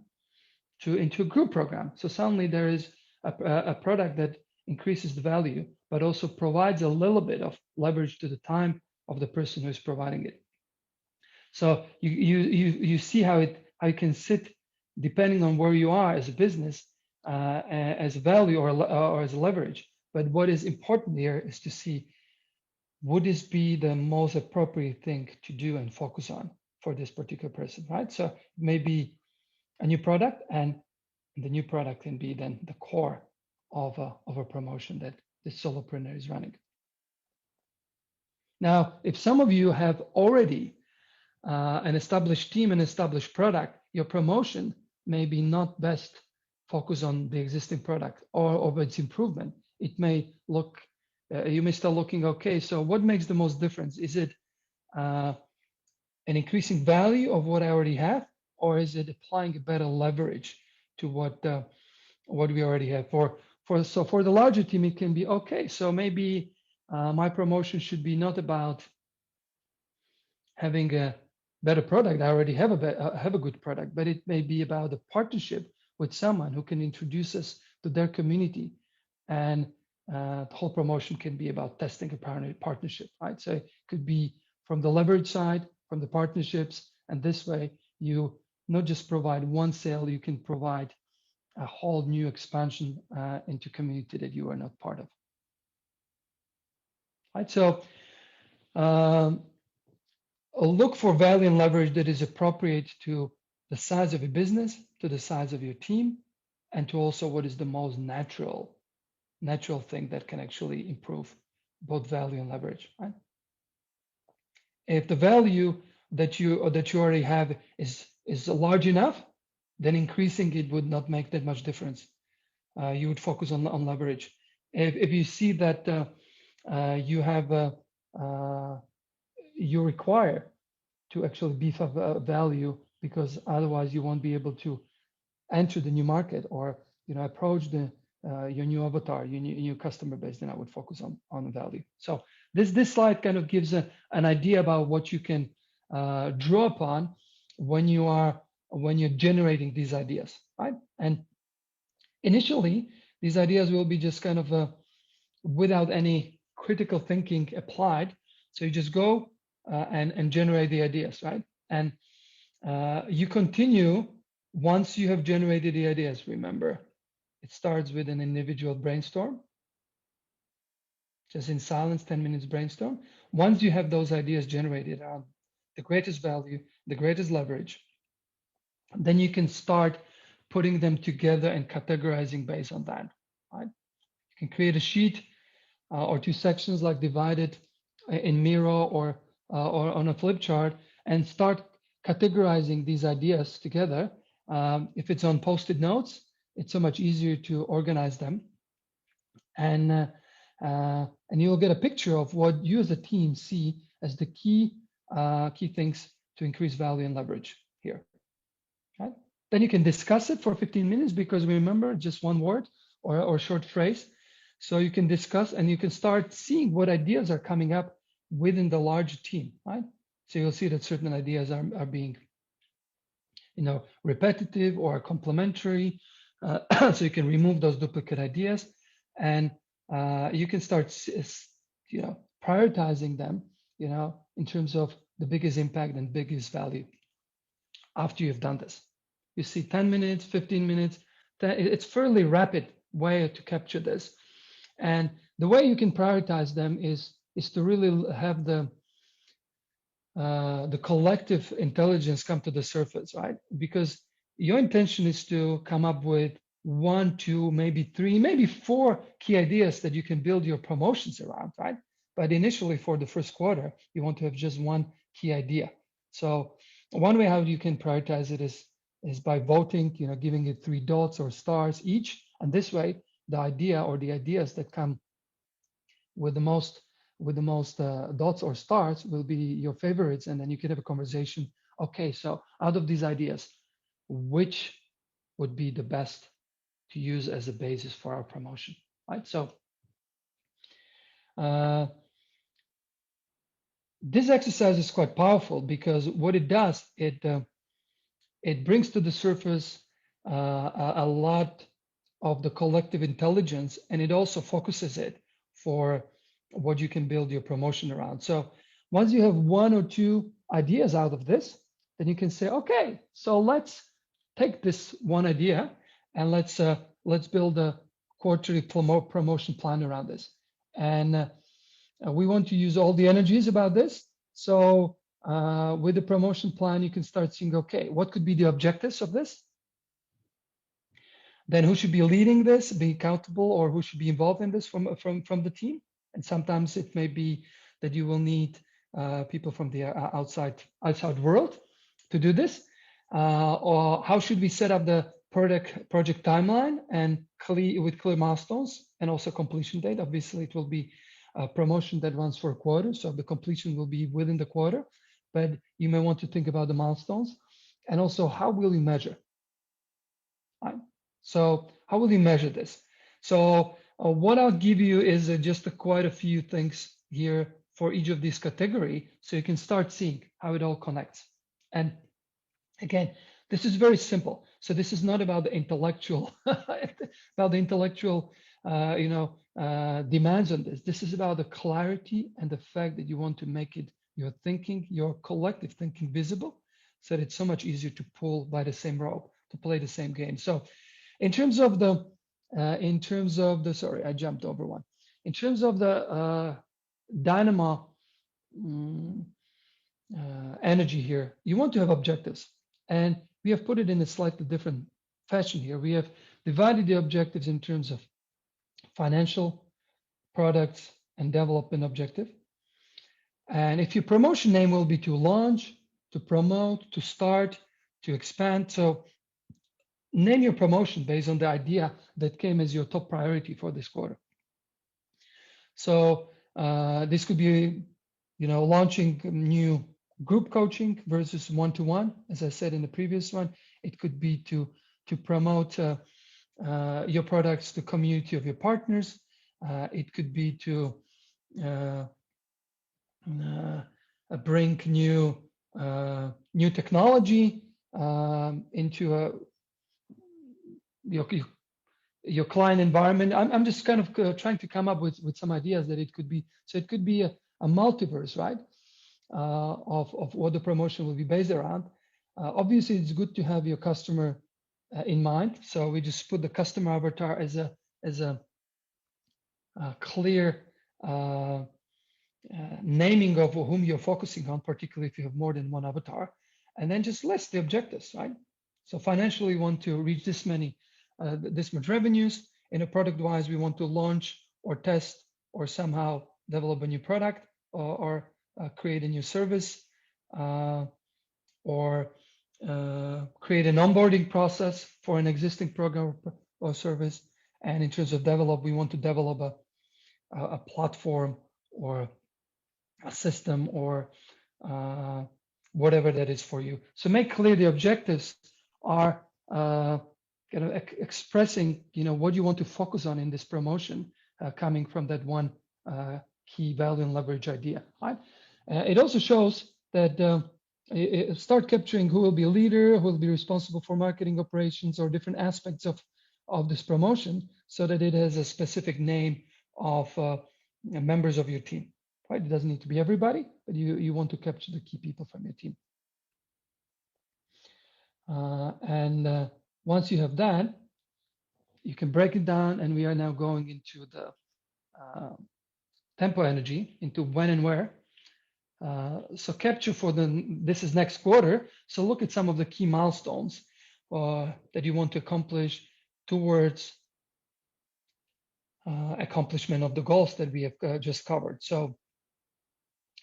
into a group program. So suddenly there is a product that increases the value, but also provides a little bit of leverage to the time of the person who is providing it. So you see how it can sit depending on where you are as a business, as a value or as a leverage. But what is important here is to see, would this be the most appropriate thing to do and focus on for this particular person, right? So maybe a new product, and the new product can be then the core of a promotion that the solopreneur is running. Now, if some of you have already an established team and established product, your promotion may be not best focused on the existing product or its improvement. It may look, you may start looking, okay, so what makes the most difference? Is it an increasing value of what I already have, or is it applying a better leverage to what we already have? For the larger team, it can be, okay, so maybe my promotion should be not about having a better product. I already have a good product, but it may be about a partnership with someone who can introduce us to their community, and the whole promotion can be about testing a partnership, right? So it could be from the leverage side, from the partnerships. And this way, you not just provide one sale, you can provide a whole new expansion into community that you are not part of. Right. So look for value and leverage that is appropriate to the size of your business, to the size of your team, and to also what is the most natural thing that can actually improve both value and leverage. Right? If the value that you already have is large enough, then increasing it would not make that much difference. You would focus on leverage. If you see that you have you require to actually beef up value, because otherwise you won't be able to enter the new market or approach the your new avatar, your new customer base, then I would focus on value. So this slide kind of gives an idea about what you can draw upon when you're generating these ideas, right? And initially, these ideas will be just kind of without any critical thinking applied. So you just go and generate the ideas, right? And you continue once you have generated the ideas. Remember, it starts with an individual brainstorm, just in silence, 10 minutes brainstorm. Once you have those ideas generated on the greatest value, the greatest leverage, then you can start putting them together and categorizing based on that, right? You can create a sheet or two sections, like divided in Miro or on a flip chart, and start categorizing these ideas together. If it's on post-it notes, it's so much easier to organize them, and you'll get a picture of what you as a team see as the key things to increase value and leverage here. Right? Then you can discuss it for 15 minutes, because remember, just one word or short phrase. So you can discuss and you can start seeing what ideas are coming up within the larger team, right? So you'll see that certain ideas are being, repetitive or complementary. So you can remove those duplicate ideas, and you can start, prioritizing them, in terms of the biggest impact and biggest value. After you've done this, you see 10 minutes, 15 minutes. It's fairly rapid way to capture this. And the way you can prioritize them is to really have the collective intelligence come to the surface, right? Because your intention is to come up with 1, 2, maybe 3, maybe 4 key ideas that you can build your promotions around, right? But initially, for the first quarter, you want to have just one key idea. So one way how you can prioritize it is by voting, giving it 3 dots or stars each. And this way, the idea or the ideas that come with the most dots or stars will be your favorites, and then you can have a conversation. Okay, so out of these ideas, which would be the best to use as a basis for our promotion, right? So this exercise is quite powerful, because what it does, it brings to the surface a lot of the collective intelligence, and it also focuses it for what you can build your promotion around. So once you have 1 or 2 ideas out of this, then you can say, okay, so let's take this one idea and let's build a quarterly promotion plan around this. And we want to use all the energies about this. So with the promotion plan, you can start seeing, okay, what could be the objectives of this? Then who should be leading this, be accountable, or who should be involved in this from the team? And sometimes it may be that you will need people from the outside world to do this. Or how should we set up the project timeline and with clear milestones and also completion date? Obviously, it will be a promotion that runs for a quarter, so the completion will be within the quarter. But you may want to think about the milestones, and also how will you measure? Right? So how will you measure this? So what I'll give you is just quite a few things here for each of these category, so you can start seeing how it all connects. And again, this is very simple. So this is not about the intellectual, demands on this. This is about the clarity and the fact that you want to make it your thinking, your collective thinking visible, so that it's so much easier to pull by the same rope, to play the same game. So in terms of the, sorry, I jumped over one. In terms of the dynamo mm, energy here, you want to have objectives. And we have put it in a slightly different fashion here. We have divided the objectives in terms of financial, products, and development objective. And if your promotion name will be to launch, to promote, to start, to expand. So name your promotion based on the idea that came as your top priority for this quarter. So this could be, launching new group coaching versus one-to-one. As I said in the previous one, it could be to promote your products to community of your partners. It could be to bring new technology into your client environment. I'm just kind of trying to come up with some ideas that it could be. So it could be a multiverse, right? Of what the promotion will be based around. Obviously, it's good to have your customer in mind. So we just put the customer avatar as a clear naming of whom you're focusing on, particularly if you have more than one avatar, and then just list the objectives, right? So financially, we want to reach this much revenues. In a product wise, we want to launch or test or somehow develop a new product or create a new service or create an onboarding process for an existing program or service. And in terms of develop, we want to develop a platform or a system or whatever that is for you. So make clear the objectives are kind of expressing, what you want to focus on in this promotion, coming from that one key value and leverage idea. Right? It also shows that start capturing who will be a leader, who will be responsible for marketing operations or different aspects of this promotion, so that it has a specific name of members of your team. Right? It doesn't need to be everybody, but you want to capture the key people from your team. And once you have that, you can break it down, and we are now going into the tempo energy, into when and where. So capture this is next quarter. So look at some of the key milestones that you want to accomplish towards accomplishment of the goals that we have just covered. So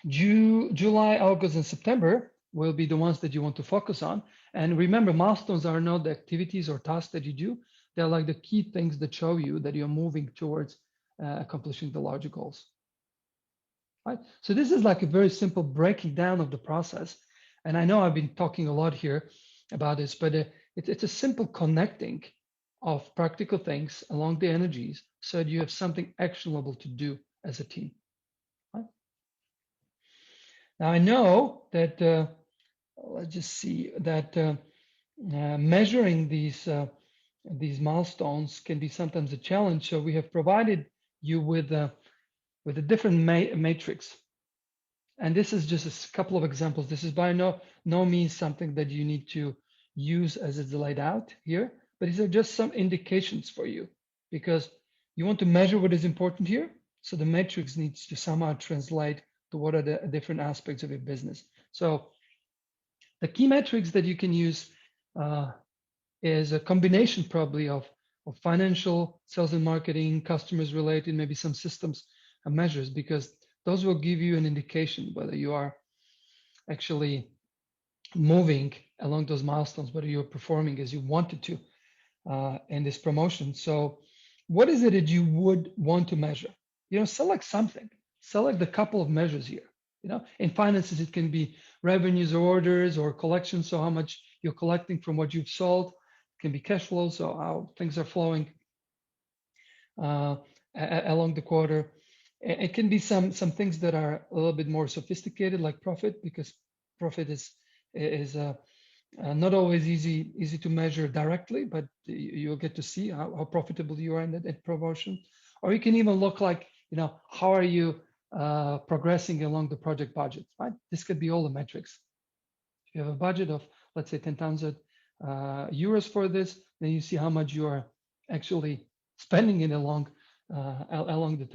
July, August, and September will be the ones that you want to focus on. And remember, milestones are not the activities or tasks that you do. They're like the key things that show you that you're moving towards accomplishing the larger goals. Right? So this is like a very simple breaking down of the process. And I know I've been talking a lot here about this, but it's a simple connecting of practical things along the energies so that you have something actionable to do as a team. Right? Now I know that, let's just see, that measuring these milestones can be sometimes a challenge. So we have provided you with a different matrix. And this is just a couple of examples. This is by no means something that you need to use as it's laid out here, but these are just some indications for you, because you want to measure what is important here. So the matrix needs to somehow translate to what are the different aspects of your business. So the key metrics that you can use is a combination probably of financial, sales and marketing, customers related, maybe some systems and measures, because those will give you an indication whether you are actually moving along those milestones, whether you're performing as you wanted to in this promotion. So what is it that you would want to measure? Select something. Select a couple of measures here. In finances, it can be revenues or orders or collections, so how much you're collecting from what you've sold. It can be cash flow, so how things are flowing along the quarter. It can be some things that are a little bit more sophisticated, like profit, because profit is not always easy to measure directly, but you'll get to see how profitable you are in that promotion. Or you can even look like, how are you progressing along the project budget, right? This could be all the metrics. If you have a budget of, let's say, 10,000 euros for this, then you see how much you are actually spending it along the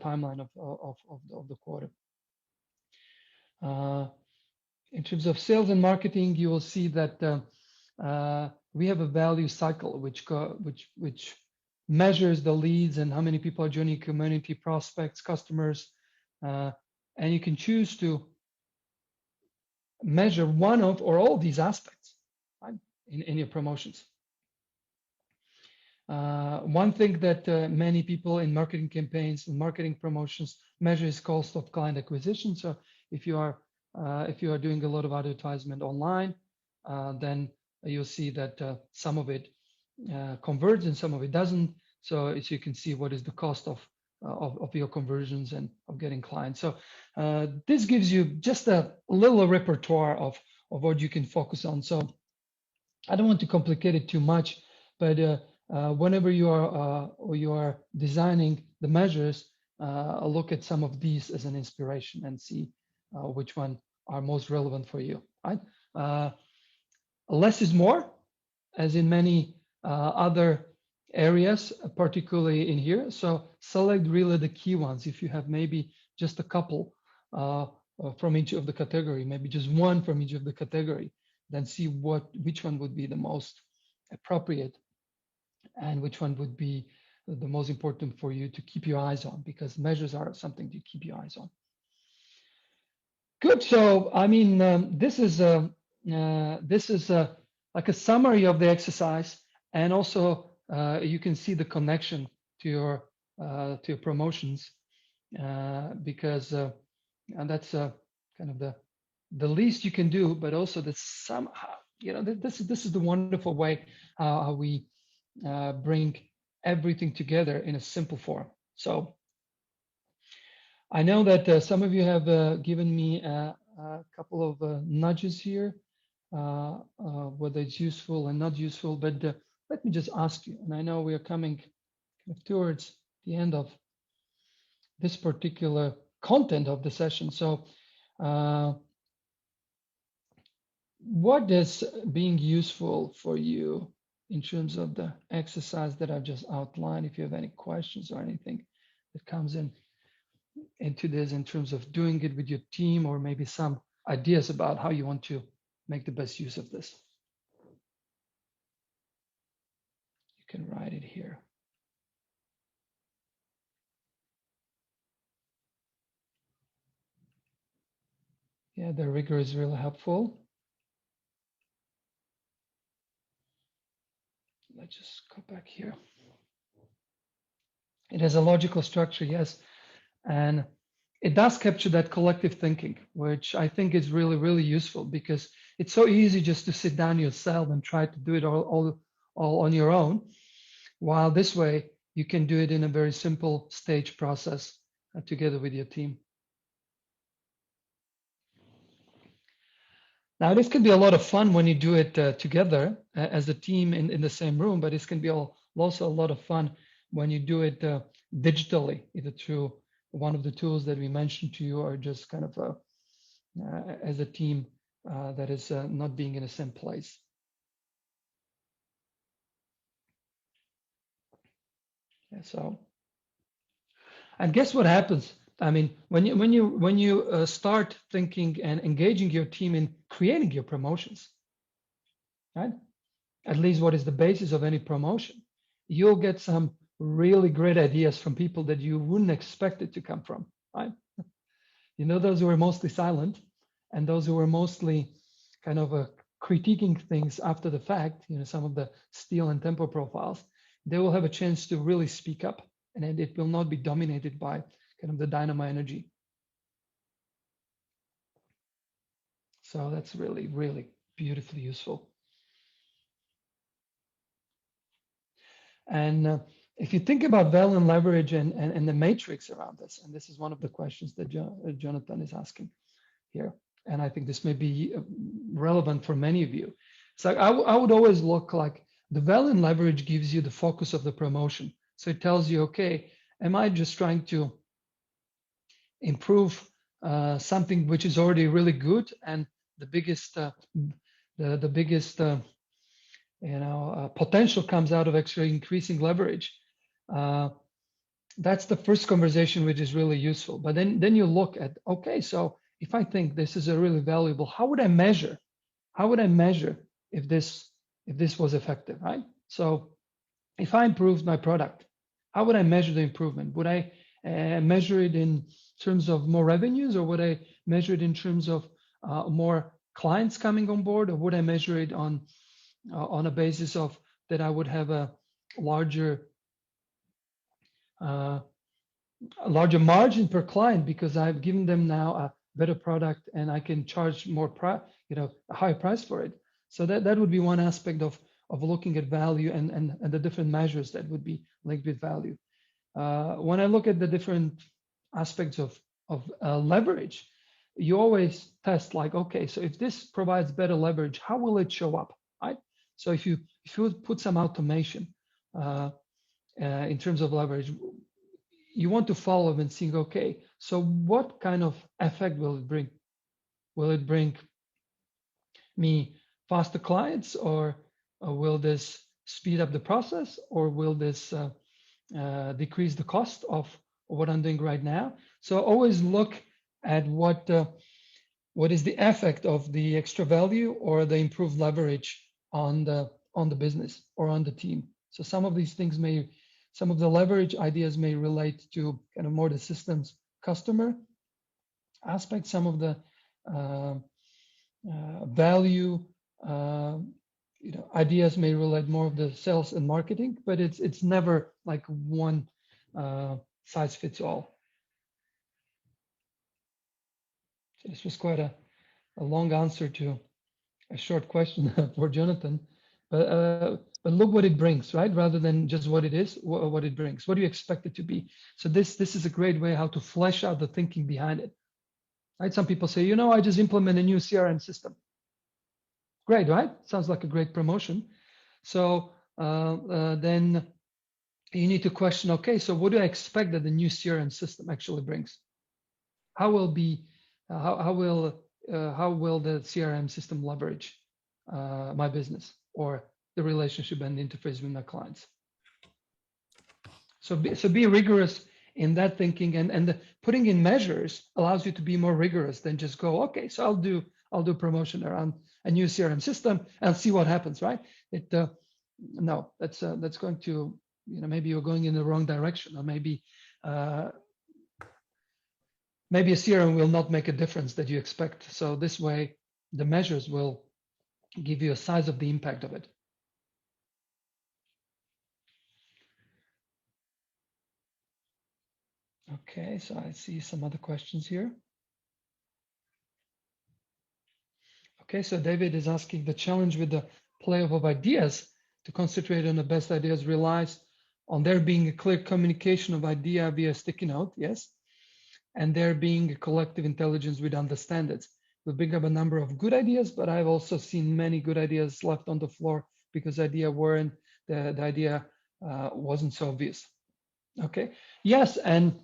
timeline of the quarter. In terms of sales and marketing, you will see that we have a value cycle which measures the leads and how many people are joining community, prospects, customers, and you can choose to measure one of or all these aspects, right, in your promotions. One thing that many people in marketing campaigns and marketing promotions measure is cost of client acquisition. So if you are doing a lot of advertisement online, then you'll see that some of it converts and some of it doesn't. So as you can see, what is the cost of your conversions and of getting clients. So this gives you just a little repertoire of what you can focus on. So I don't want to complicate it too much, but whenever you are designing the measures, look at some of these as an inspiration and see which one are most relevant for you. Right? Less is more, as in many other areas, particularly in here. So select really the key ones. If you have maybe just a couple from each of the category, maybe just one from each of the category, then see which one would be the most appropriate and which one would be the most important for you to keep your eyes on, because measures are something to keep your eyes on. Good. So I mean, this is like a summary of the exercise, and also you can see the connection to your promotions, because and that's kind of the least you can do, but also that somehow, you know, this is the wonderful way how we bring everything together in a simple form. So I know that some of you have given me a couple of nudges here, whether it's useful and not useful, but let me just ask you, and I know we are coming towards the end of this particular content of the session. So what is being useful for you in terms of the exercise that I've just outlined? If you have any questions or anything that comes into this in terms of doing it with your team, or maybe some ideas about how you want to make the best use of this. You can write it here. Yeah, the rigor is really helpful. Let's just go back here. It has a logical structure, yes. And it does capture that collective thinking, which I think is really, really useful, because it's so easy just to sit down yourself and try to do it all on your own. While this way, you can do it in a very simple stage process together with your team. Now, this can be a lot of fun when you do it together as a team in the same room, but it can be also a lot of fun when you do it digitally, either through one of the tools that we mentioned to you, or just kind of as a team that is not being in the same place. Yeah, so, and guess what happens? I mean, when you start thinking and engaging your team in creating your promotions, right? At least what is the basis of any promotion, you'll get some really great ideas from people that you wouldn't expect it to come from, right? You know, those who are mostly silent and those who are mostly kind of critiquing things after the fact, you know, some of the steel and tempo profiles, they will have a chance to really speak up, and it will not be dominated by kind of the dynamo energy. So that's really, really beautifully useful. And if you think about value and leverage and the matrix around this, and this is one of the questions that Jonathan is asking here, and I think this may be relevant for many of you. So I would always look like the value and leverage gives you the focus of the promotion. So it tells you, okay, am I just trying to improve something which is already really good, and the biggest potential comes out of actually increasing leverage. That's the first conversation, which is really useful. But then you look at, okay, so if I think this is a really valuable, how would I measure? How would I measure if this was effective, right? So if I improved my product, how would I measure the improvement? Would I measure it in terms of more revenues, or would I measure it in terms of more clients coming on board, or would I measure it on a basis of that I would have a larger margin per client because I've given them now a better product and I can charge more a higher price for it. So that would be one aspect of looking at value and the different measures that would be linked with value. When I look at the different aspects of leverage, you always test like, okay, so if this provides better leverage, how will it show up, right? So if you put some automation in terms of leverage, you want to follow and think, okay, so what kind of effect will it bring? Will it bring me faster clients, or will this speed up the process, or will this decrease the cost of what I'm doing right now? So always look at what is the effect of the extra value or the improved leverage on the business or on the team. So some of these things some of the leverage ideas may relate to kind of more the systems customer aspect. Some of the value ideas may relate more of the sales and marketing, but it's never like one size fits all. So this was quite a long answer to a short question for Jonathan, but look what it brings, right? Rather than just what it is, what it brings. What do you expect it to be? So this is a great way how to flesh out the thinking behind it, right? Some people say, I just implement a new CRM system. Great, right? Sounds like a great promotion. So then you need to question, okay, so what do I expect that the new CRM system actually brings? How will the CRM system leverage my business or the relationship and the interface with my clients? So be rigorous in that thinking, and putting in measures allows you to be more rigorous than just go, okay, so I'll do promotion around a new CRM system and see what happens, right? No, that's going to, maybe you're going in the wrong direction, or maybe a CRM will not make a difference that you expect. So this way, the measures will give you a size of the impact of it. Okay, so I see some other questions here. Okay, so David is asking, the challenge with the play-off of ideas to concentrate on the best ideas relies on there being a clear communication of idea via sticky note, yes, and there being a collective intelligence with understand it. We bring up a number of good ideas, but I've also seen many good ideas left on the floor because the idea wasn't so obvious. Okay, yes, and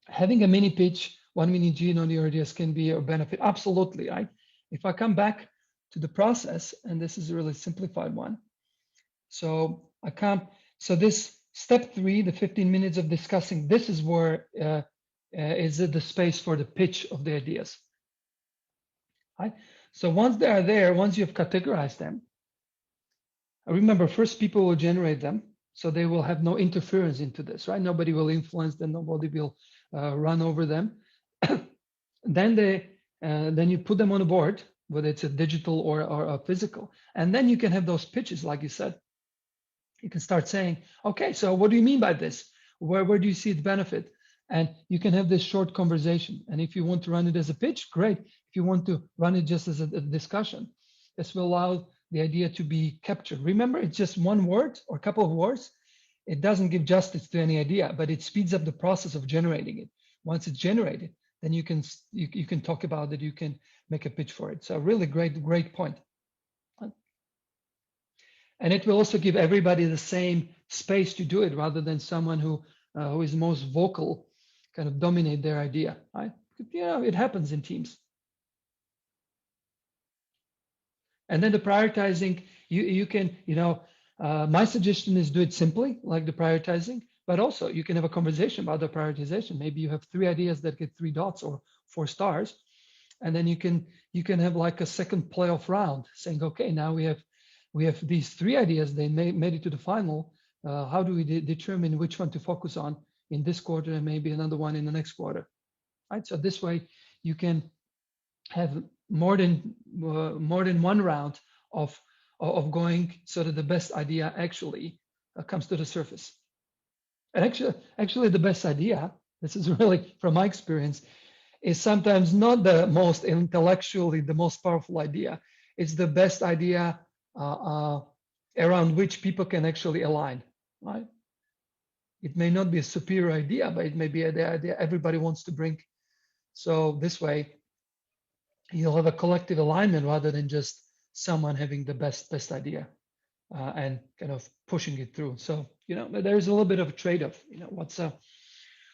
having a mini pitch, 1 mini gene on your ideas can be a benefit. Absolutely, right? If I come back to the process, and this is a really simplified one. So so this step 3, the 15 minutes of discussing, this is where is the space for the pitch of the ideas. Right? So once they are there, once you've categorized them, remember, first people will generate them, so they will have no interference into this, right? Nobody will influence them, nobody will run over them. Then you put them on a board, whether it's a digital or a physical, and then you can have those pitches, like you said. You can start saying, okay, so what do you mean by this? Where do you see its benefit? And you can have this short conversation. And if you want to run it as a pitch, great. If you want to run it just as a discussion, this will allow the idea to be captured. Remember, it's just one word or a couple of words. It doesn't give justice to any idea, but it speeds up the process of generating it. Once it's generated, then you can talk about it. You can make a pitch for it. So really great point. And it will also give everybody the same space to do it, rather than someone who is most vocal kind of dominate their idea, right? It happens in teams. And then the prioritizing, you can, my suggestion is do it simply, like the prioritizing, but also you can have a conversation about the prioritization. Maybe you have 3 ideas that get 3 dots or 4 stars, and then you can have like a second playoff round, saying, okay, now we have these 3 ideas. They made it to the final. How do we determine which one to focus on in this quarter and maybe another one in the next quarter, right? So this way you can have more than one round of going, so that the best idea actually comes to the surface. And actually the best idea, this is really from my experience, is sometimes not the most intellectually the most powerful idea. It's the best idea around which people can actually align, right? It may not be a superior idea, but it may be the idea everybody wants to bring. So this way, you'll have a collective alignment rather than just someone having the best idea and kind of pushing it through. So there's a little bit of a trade-off.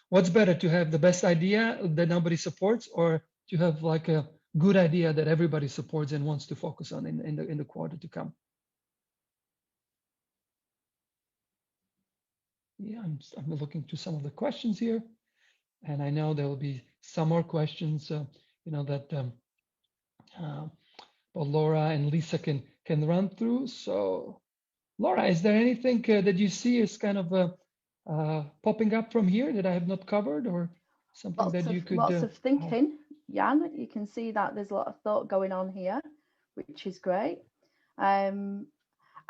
What's better, to have the best idea that nobody supports, or to have like a good idea that everybody supports and wants to focus on in the quarter to come? Yeah, I'm looking to some of the questions here, and I know there will be some more questions. That but Laura and Lisa can run through. So, Laura, is there anything that you see is kind of popping up from here that I have not covered, or something that you could? Lots of thinking, Jan. You can see that there's a lot of thought going on here, which is great.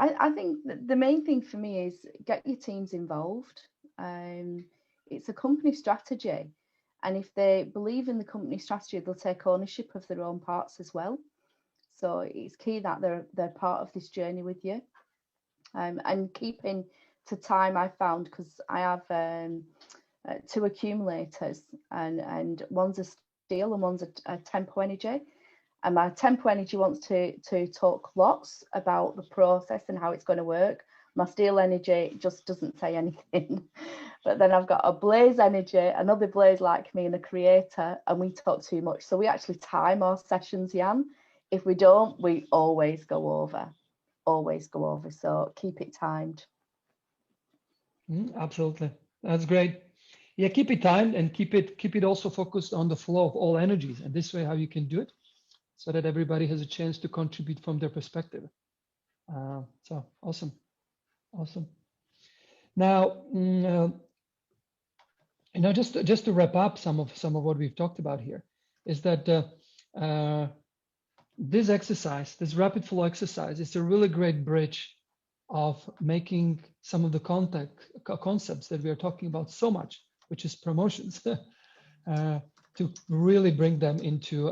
I think the main thing for me is get your teams involved. It's a company strategy, and if they believe in the company strategy, they'll take ownership of their own parts as well. So it's key that they're part of this journey with you, and keeping to time. I found, because I have 2 accumulators, and one's a steel and one's a tempo energy. And my tempo energy wants to talk lots about the process and how it's going to work. My steel energy just doesn't say anything. But then I've got a blaze energy, another blaze like me, and a creator, and we talk too much. So we actually time our sessions, Jan. If we don't, we always go over. So keep it timed. Absolutely, that's great. Yeah, keep it timed, and keep it also focused on the flow of all energies. And this way, how you can do it, so that everybody has a chance to contribute from their perspective. So awesome. Now, just to wrap up some of what we've talked about here, is that this exercise, this rapid flow exercise, is a really great bridge of making some of the concepts that we are talking about so much, which is promotions, to really bring them into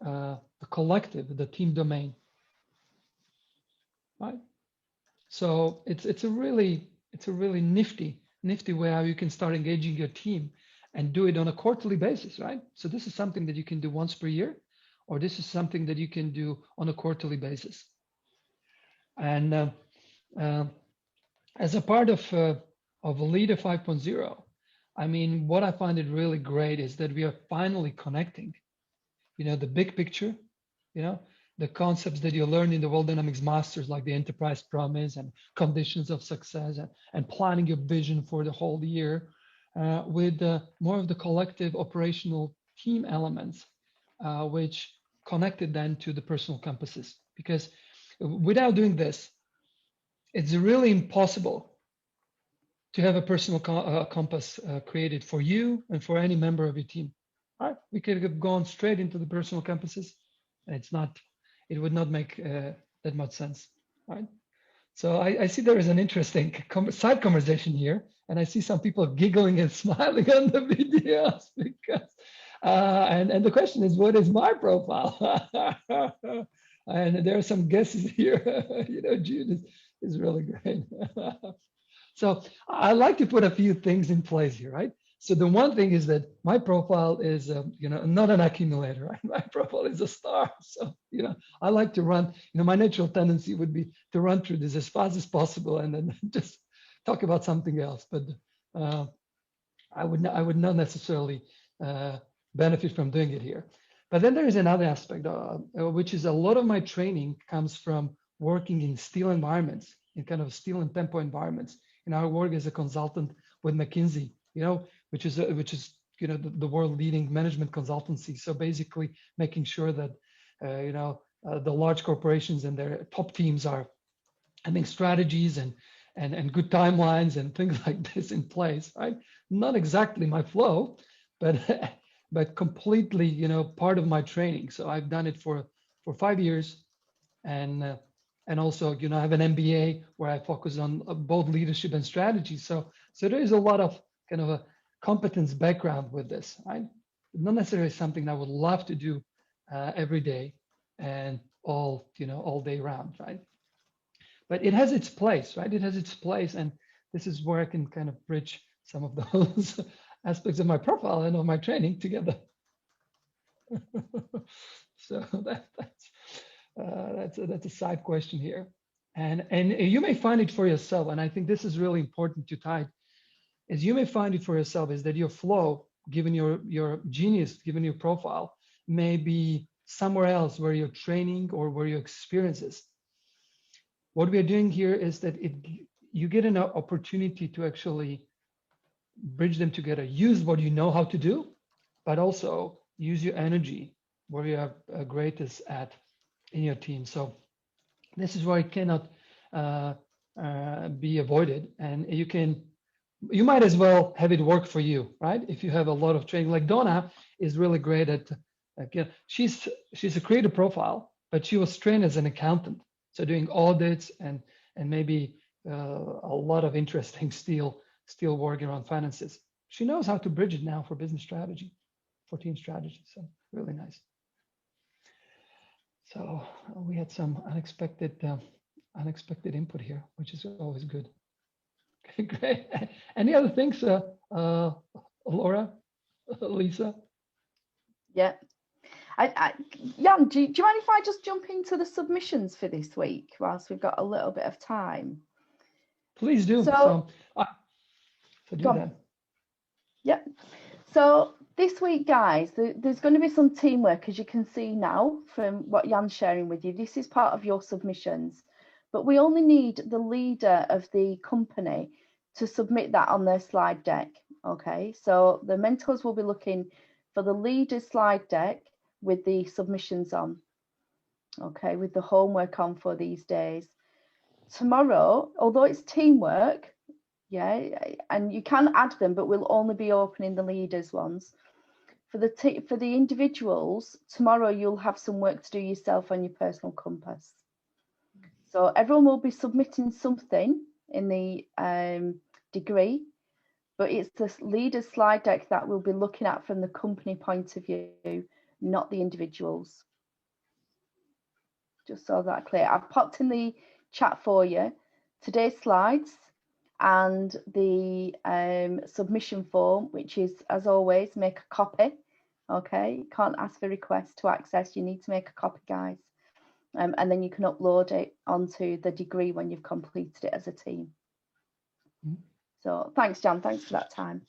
the collective, the team domain, right? So it's a really nifty way how you can start engaging your team and do it on a quarterly basis, right? So this is something that you can do once per year, or this is something that you can do on a quarterly basis. And as a part of Leader 5.0, I mean, what I find it really great is that we are finally connecting, the big picture, the concepts that you learn in the World Dynamics Masters, like the enterprise promise and conditions of success, and planning your vision for the whole year, with more of the collective operational team elements, which connected then to the personal compasses. Because without doing this, it's really impossible to have a personal compass created for you and for any member of your team. Right? We could have gone straight into the personal compasses, and it would not make that much sense, right? So I see there is an interesting side conversation here, and I see some people giggling and smiling on the videos because, and the question is, what is my profile? And there are some guesses here. Jude is really great. So I like to put a few things in place here, right? So the one thing is that my profile is, not an accumulator, right? My profile is a star. So, I like to run, my natural tendency would be to run through this as fast as possible and then just talk about something else. But I would not necessarily benefit from doing it here. But then there is another aspect, which is a lot of my training comes from working in steel environments, in kind of steel and tempo environments. In our work as a consultant with McKinsey, which is the world leading management consultancy. So basically making sure that the large corporations and their top teams are having strategies and good timelines and things like this in place, right? Not exactly my flow, but but completely, part of my training. So I've done it for 5 years, and also, I have an MBA where I focus on both leadership and strategy. So there is a lot of kind of a competence background with this, right? Not necessarily something I would love to do every day and all day round, right? But it has its place, right? It has its place, and this is where I can kind of bridge some of those aspects of my profile and of my training together. So that's a side question here, and you may find it for yourself, and I think this is really important to tie. Is you may find it for yourself is that your flow, given your genius, given your profile, may be somewhere else where your training or where your experience is. What we are doing here is that you get an opportunity to actually bridge them together. Use what you know how to do, but also use your energy where you are greatest at in your team. So this is where it cannot be avoided, and you might as well have it work for you, right? If you have a lot of training, like Donna is really great at, she's a creative profile, but she was trained as an accountant, so doing audits and maybe a lot of interesting steel work around finances. She knows how to bridge it now for business strategy, for team strategy. So really nice. So we had some unexpected input here, which is always good. Okay, great. Any other things, Laura, Lisa? Yeah. Jan, do you mind if I just jump into the submissions for this week whilst we've got a little bit of time? Please do. So do that. Yep. So this week, guys, there's going to be some teamwork, as you can see now from what Jan's sharing with you. This is part of your submissions, but we only need the leader of the company to submit that on their slide deck. Okay, so the mentors will be looking for the leader's slide deck with the submissions on, okay, with the homework on for these days. Tomorrow, although it's teamwork, yeah, and you can add them, but we'll only be opening the leaders ones. For the individuals, tomorrow you'll have some work to do yourself on your personal compass. So everyone will be submitting something in the degree, but it's the leader's slide deck that we'll be looking at from the company point of view, not the individuals. Just so that's clear. I've popped in the chat for you today's slides and the submission form, which is, as always, make a copy. Okay, can't ask for requests to access, you need to make a copy, guys. And then you can upload it onto the degree when you've completed it as a team. So thanks, Jan, thanks for that time.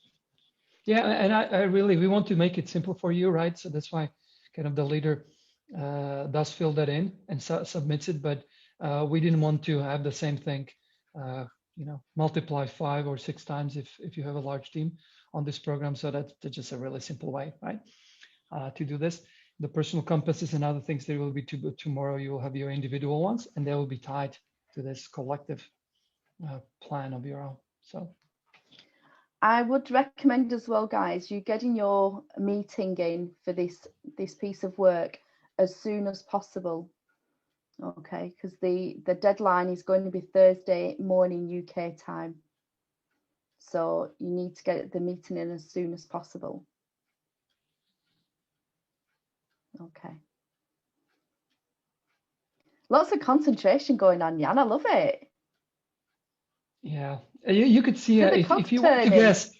Yeah, and I really, we want to make it simple for you, right? So that's why kind of the leader does fill that in and submits it, but we didn't want to have the same thing, multiply 5 or 6 times if you have a large team on this program. So that's just a really simple way, right, to do this. The personal compasses and other things, there will be tomorrow. You will have your individual ones, and they will be tied to this collective plan of your own. So I would recommend as well, guys, you getting your meeting in for this piece of work as soon as possible. Okay, because the deadline is going to be Thursday morning UK time. So you need to get the meeting in as soon as possible. Okay. Lots of concentration going on, Jan. I love it. Yeah, you could see if you were to guess.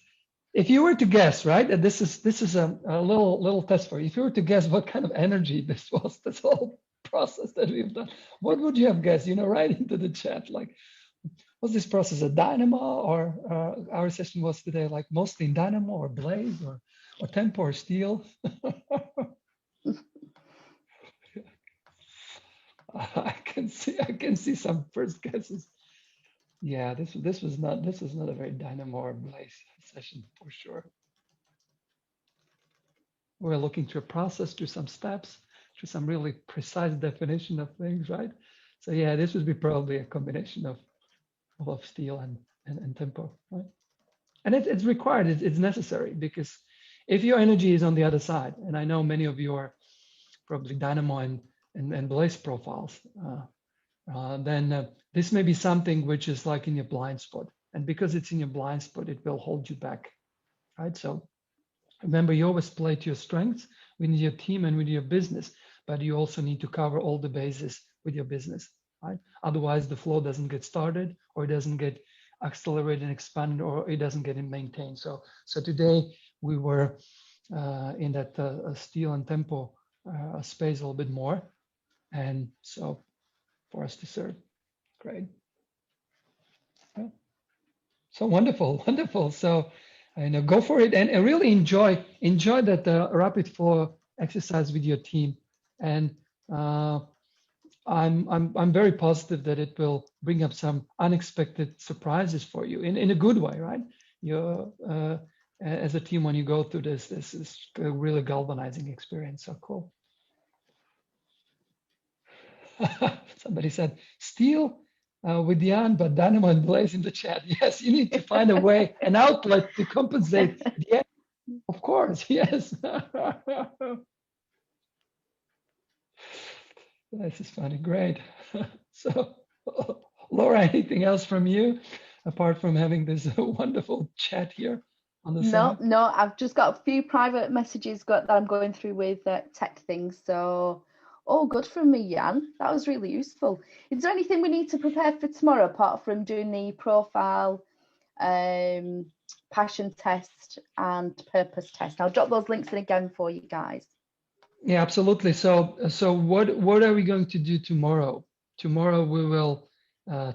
If you were to guess, right, and this is a little test for you. If you were to guess what kind of energy this was, this whole process that we've done, what would you have guessed? Right into the chat, like was this process a dynamo, or our session was today like mostly in dynamo or blaze or tempo or steel? I can see some first guesses. Yeah, this was not a very dynamo or blaze session for sure. We're looking through a process, through some steps, through some really precise definition of things, right? So yeah, this would be probably a combination of steel and tempo, right? And it's required, it's necessary, because if your energy is on the other side, and I know many of you are probably dynamo and blaze profiles, then this may be something which is like in your blind spot. And because it's in your blind spot, it will hold you back, right? So remember, you always play to your strengths with your team and with your business, but you also need to cover all the bases with your business, right? Otherwise, the flow doesn't get started, or it doesn't get accelerated and expanded, or it doesn't get maintained. So today we were in that steel and tempo space a little bit more, and so for us to serve, great. Yeah. So wonderful, wonderful. So go for it and really enjoy that rapid flow exercise with your team, and I'm very positive that it will bring up some unexpected surprises for you in a good way, right? You as a team, when you go through this is a really galvanizing experience. So cool. Somebody said steel with Jan, but dynamo and blaze in the chat. Yes, you need to find a way, an outlet to compensate. Yeah, of course, yes. This is funny, great. So, Laura, anything else from you, apart from having this wonderful chat here on the side? No, I've just got a few private messages that I'm going through with tech things. So, all good from me, Jan. That was really useful. Is there anything we need to prepare for tomorrow apart from doing the profile, passion test, and purpose test? I'll drop those links in again for you guys. Yeah, absolutely. So what are we going to do tomorrow? Tomorrow we will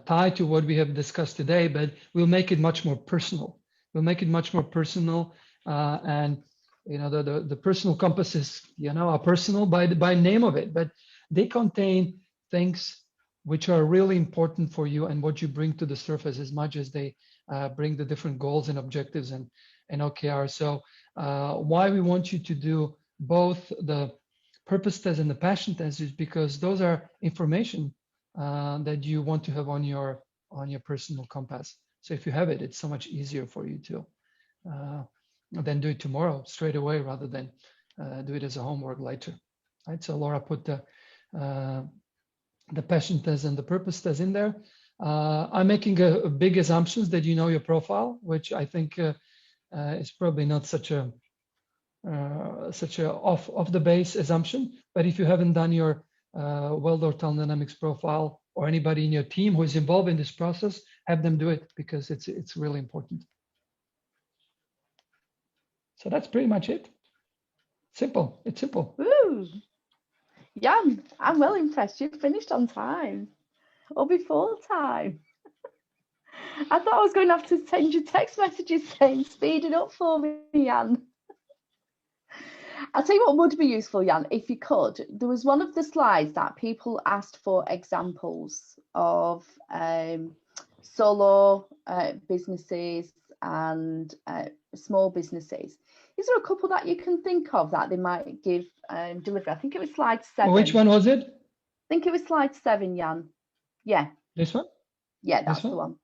tie to what we have discussed today, but we'll make it much more personal. We'll make it much more personal, and the personal compasses, are personal by name of it, but they contain things which are really important for you and what you bring to the surface, as much as they bring the different goals and objectives and OKR. So why we want you to do both the purpose test and the passion test is because those are information that you want to have on your personal compass. So if you have it, it's so much easier for you to then do it tomorrow straight away, rather than do it as a homework later. Right. So Laura put the passion test and the purpose test in there. I'm making a big assumptions that you know your profile, which I think is probably not such a off the base assumption. But if you haven't done your Weldor Talent Dynamics profile, or anybody in your team who is involved in this process, have them do it, because it's really important. So that's pretty much it. Simple. It's simple. Woo! Jan, I'm well impressed. You finished on time, or before time. I thought I was going to have to send you text messages saying, speed it up for me, Jan. I'll tell you what would be useful, Jan, if you could. There was one of the slides that people asked for examples of solo businesses and small businesses. Is there a couple that you can think of that they might give delivery? I think it was slide 7. Which one was it? I think it was slide 7, Jan. Yeah. This one? Yeah, that's the one.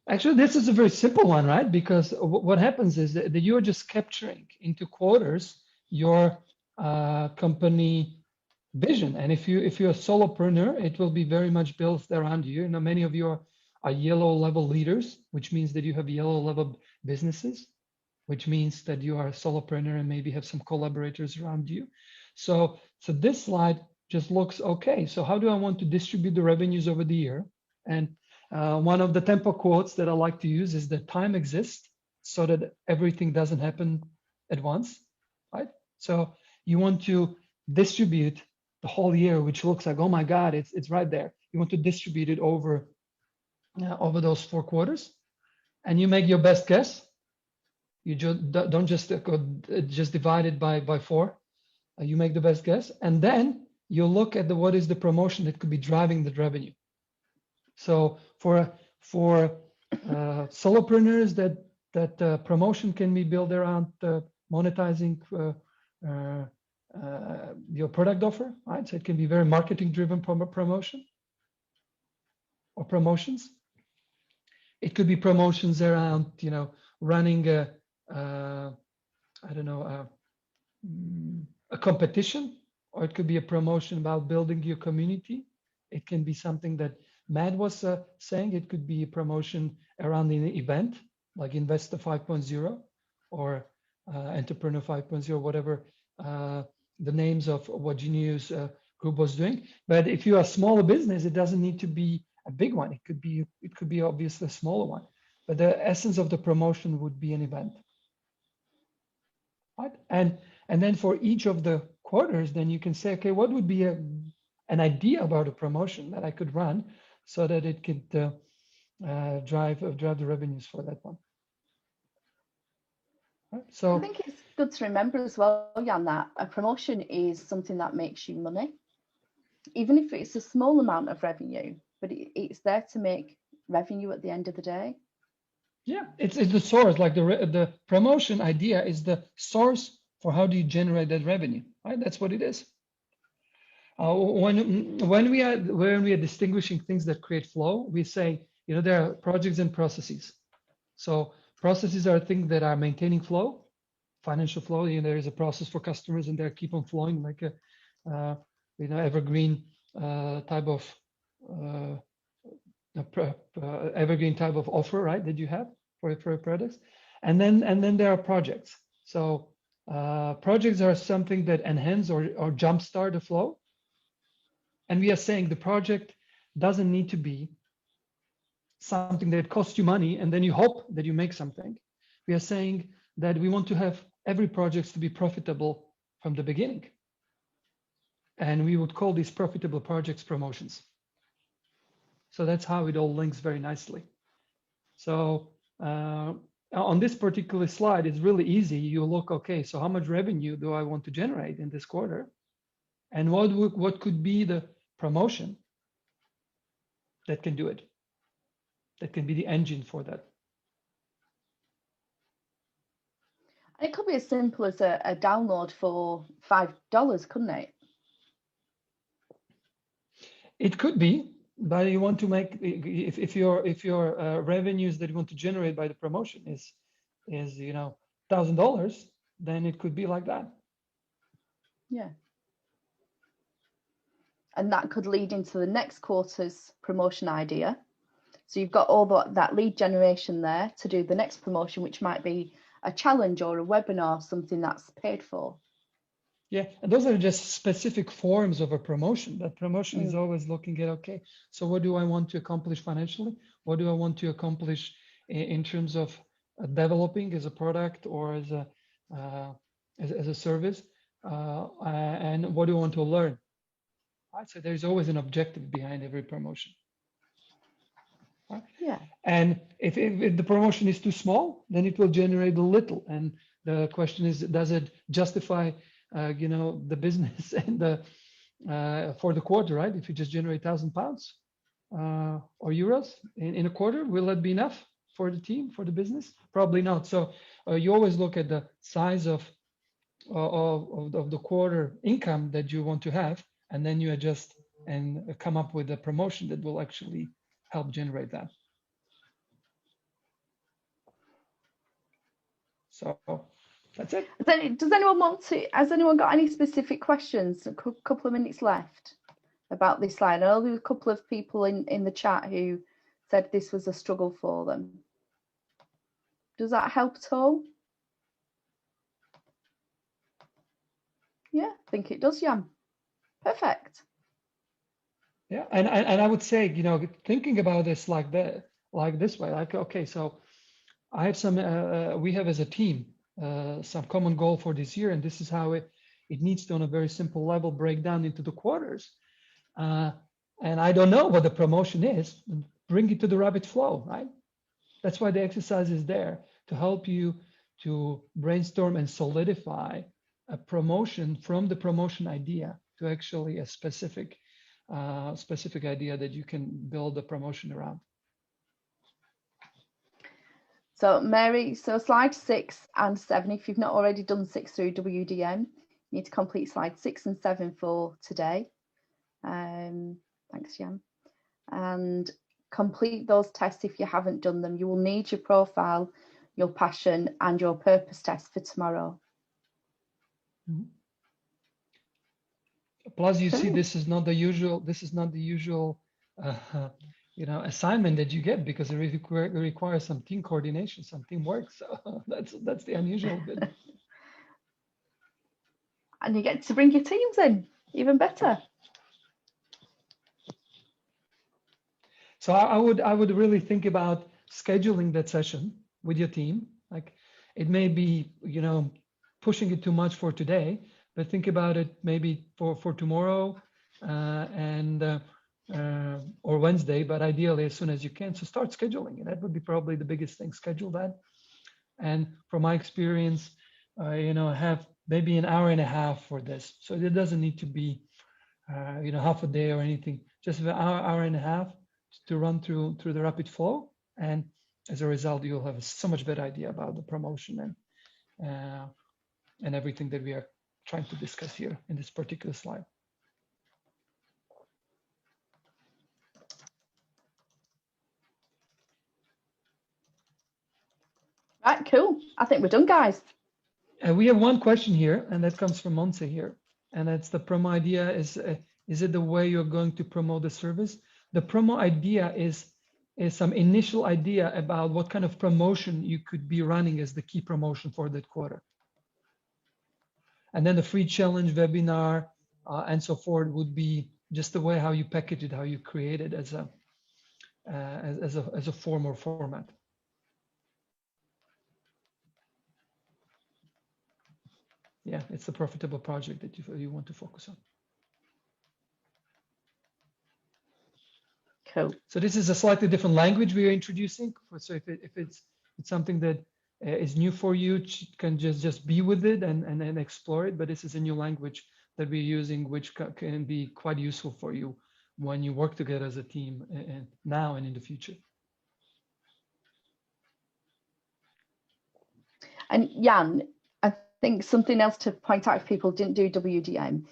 Actually, this is a very simple one, right? Because what happens is that you're just capturing into quarters your company vision. And if you're a solopreneur, it will be very much built around you. Many of you are yellow level leaders, which means that you have yellow level businesses, which means that you are a solopreneur and maybe have some collaborators around you. So this slide just looks okay. So how do I want to distribute the revenues over the year? And one of the tempo quotes that I like to use is that time exists so that everything doesn't happen at once, right? So you want to distribute the whole year, which looks like, oh my God, it's right there. You want to distribute it over over those 4 quarters, and you make your best guess. You don't just divide it by 4. You make the best guess, and then you look at what is the promotion that could be driving the revenue. So for solopreneurs, that promotion can be built around monetizing your product offer, right? So it can be very marketing driven promotion or promotions. It could be promotions around, running a competition, or it could be a promotion about building your community. It can be something that Matt was saying. It could be a promotion around an event like Investor 5.0 or Entrepreneur 5.0, whatever the names of what Genius Group was doing. But if you're a smaller business, it doesn't need to be a big one. It could be obviously a smaller one. But the essence of the promotion would be an event, right? And then for each of the quarters, then you can say, okay, what would be an idea about a promotion that I could run so that it could drive the revenues for that one. Right? So I think it's good to remember as well, Jan, that a promotion is something that makes you money, even if it's a small amount of revenue, but it's there to make revenue at the end of the day. Yeah, it's the source. Like the promotion idea is the source for how do you generate that revenue, right? That's what it is. When we are distinguishing things that create flow, we say, there are projects and processes. So processes are things that are maintaining flow, financial flow. There is a process for customers, and they keep on flowing like a evergreen type of evergreen type of offer, right? That you have for your products, and then there are projects. So projects are something that enhance or jumpstart the flow. And we are saying the project doesn't need to be something that costs you money and then you hope that you make something. We are saying that we want to have every project to be profitable from the beginning. And we would call these profitable projects promotions. So that's how it all links very nicely. So on this particular slide, it's really easy. You look, okay, so how much revenue do I want to generate in this quarter? And what could be the promotion that can do it? That can be the engine for that. It could be as simple as a download for $5, couldn't it? It could be, but you want to make, if your revenues that you want to generate by the promotion is $1,000, then it could be like that. Yeah. And that could lead into the next quarter's promotion idea. So you've got all that lead generation there to do the next promotion, which might be a challenge or a webinar, something that's paid for. Yeah, and those are just specific forms of a promotion. That promotion is always looking at, okay, so what do I want to accomplish financially? What do I want to accomplish in terms of developing as a product or as a service? And what do I want to learn? Right? So there's always an objective behind every promotion. Right? Yeah. And if the promotion is too small, then it will generate a little. And the question is, does it justify the business and for the quarter, right? If you just generate £1,000 or euros in a quarter, will that be enough for the team, for the business? Probably not. So you always look at the size of the quarter income that you want to have, and then you adjust and come up with a promotion that will actually help generate that. So that's it. Does anyone has anyone got any specific questions? A couple of minutes left about this slide. I know there were a couple of people in the chat who said this was a struggle for them. Does that help at all? Yeah, I think it does, Jan. Perfect. Yeah, and I would say, thinking about this like this way, like, okay, so I have we have as a team some common goal for this year, and this is how it needs to, on a very simple level, break down into the quarters. And I don't know what the promotion is. bring it to the rapid flow, right? That's why the exercise is there, to help you to brainstorm and solidify a promotion from the promotion idea to actually a specific idea that you can build a promotion around. So Mary, so slide 6 and 7, if you've not already done 6 through WDM, you need to complete slide 6 and 7 for today. Thanks, Jan. And complete those tests if you haven't done them. You will need your profile, your passion, and your purpose test for tomorrow. Mm-hmm. Plus, you see, this is not the usual, assignment that you get, because it requires some team coordination, some teamwork. So that's the unusual bit. And you get to bring your teams in, even better. So I would really think about scheduling that session with your team. Like, it may be, pushing it too much for today, but think about it maybe for tomorrow or Wednesday, but ideally as soon as you can. So start scheduling, and that would be probably the biggest thing. Schedule that. And from my experience, have maybe an hour and a half for this. So it doesn't need to be, half a day or anything. Just an hour and a half to run through the rapid flow. And as a result, you'll have so much better idea about the promotion and everything that we are trying to discuss here in this particular slide. Right, cool. I think we're done, guys. We have one question here, and that comes from Monse here. And that's the promo idea is it the way you're going to promote the service? The promo idea is some initial idea about what kind of promotion you could be running as the key promotion for that quarter. And then the free challenge webinar and so forth would be just the way how you package it, how you create it as a form or format. Yeah, it's a profitable project that you want to focus on. Cool. So this is a slightly different language we are introducing. So if it's something that is new for you, you can just be with it and explore it. But this is a new language that we're using, which can be quite useful for you when you work together as a team now and in the future. And Jan, I think something else to point out if people didn't do WDM,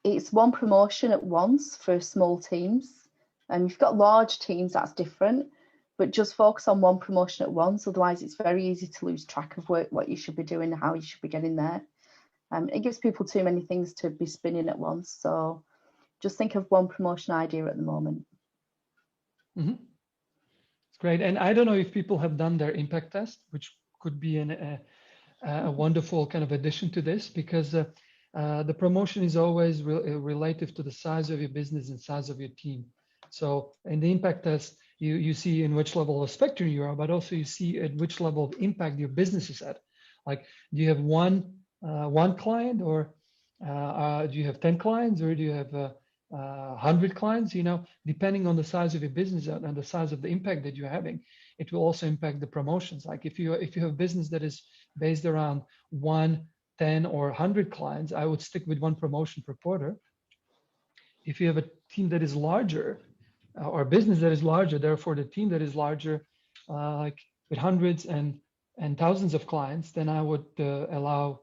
it's one promotion at once for small teams. And if you've got large teams, that's different, but just focus on one promotion at once. Otherwise, it's very easy to lose track of what you should be doing and how you should be getting there. It gives people too many things to be spinning at once. So just think of one promotion idea at the moment. Mm-hmm. It's great. And I don't know if people have done their impact test, which could be a wonderful kind of addition to this, because the promotion is always relative to the size of your business and size of your team. So in the impact test, you see in which level of spectrum you are, but also you see at which level of impact your business is at. Like, do you have one client, or do you have 10 clients, or do you have 100 clients? Depending on the size of your business and the size of the impact that you're having, it will also impact the promotions. Like if you have a business that is based around 1, 10, or 100 clients, I would stick with one promotion per quarter. If you have a team that is larger, or a business that is larger, therefore the team that is larger, like with hundreds and thousands of clients, then I would allow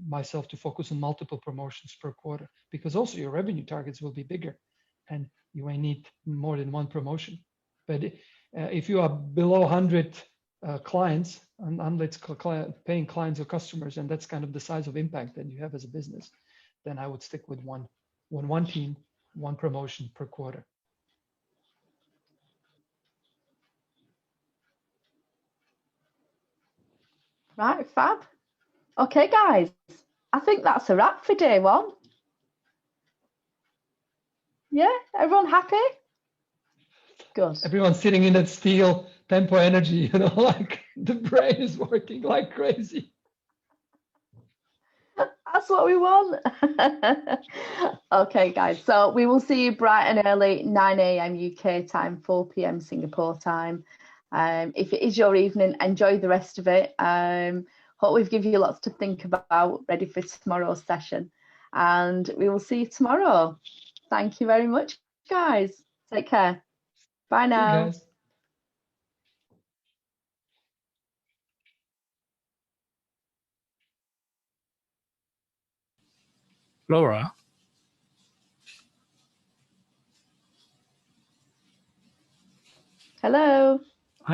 myself to focus on multiple promotions per quarter, because also your revenue targets will be bigger and you may need more than one promotion. But if you are below 100 clients, and let's paying clients or customers, and that's kind of the size of impact that you have as a business, then I would stick with one team, one promotion per quarter. Right, fab. Okay, guys, I think that's a wrap for day one. Yeah, everyone happy? Good. Everyone's sitting in that steel tempo energy, like the brain is working like crazy. I That's what we want. Okay, guys. So we will see you bright and early, 9 a.m. UK time, 4 p.m. Singapore time. If it is your evening, enjoy the rest of it. Hope we've given you lots to think about, ready for tomorrow's session. And we will see you tomorrow. Thank you very much, guys. Take care. Bye See you now. guys. Laura. Hello.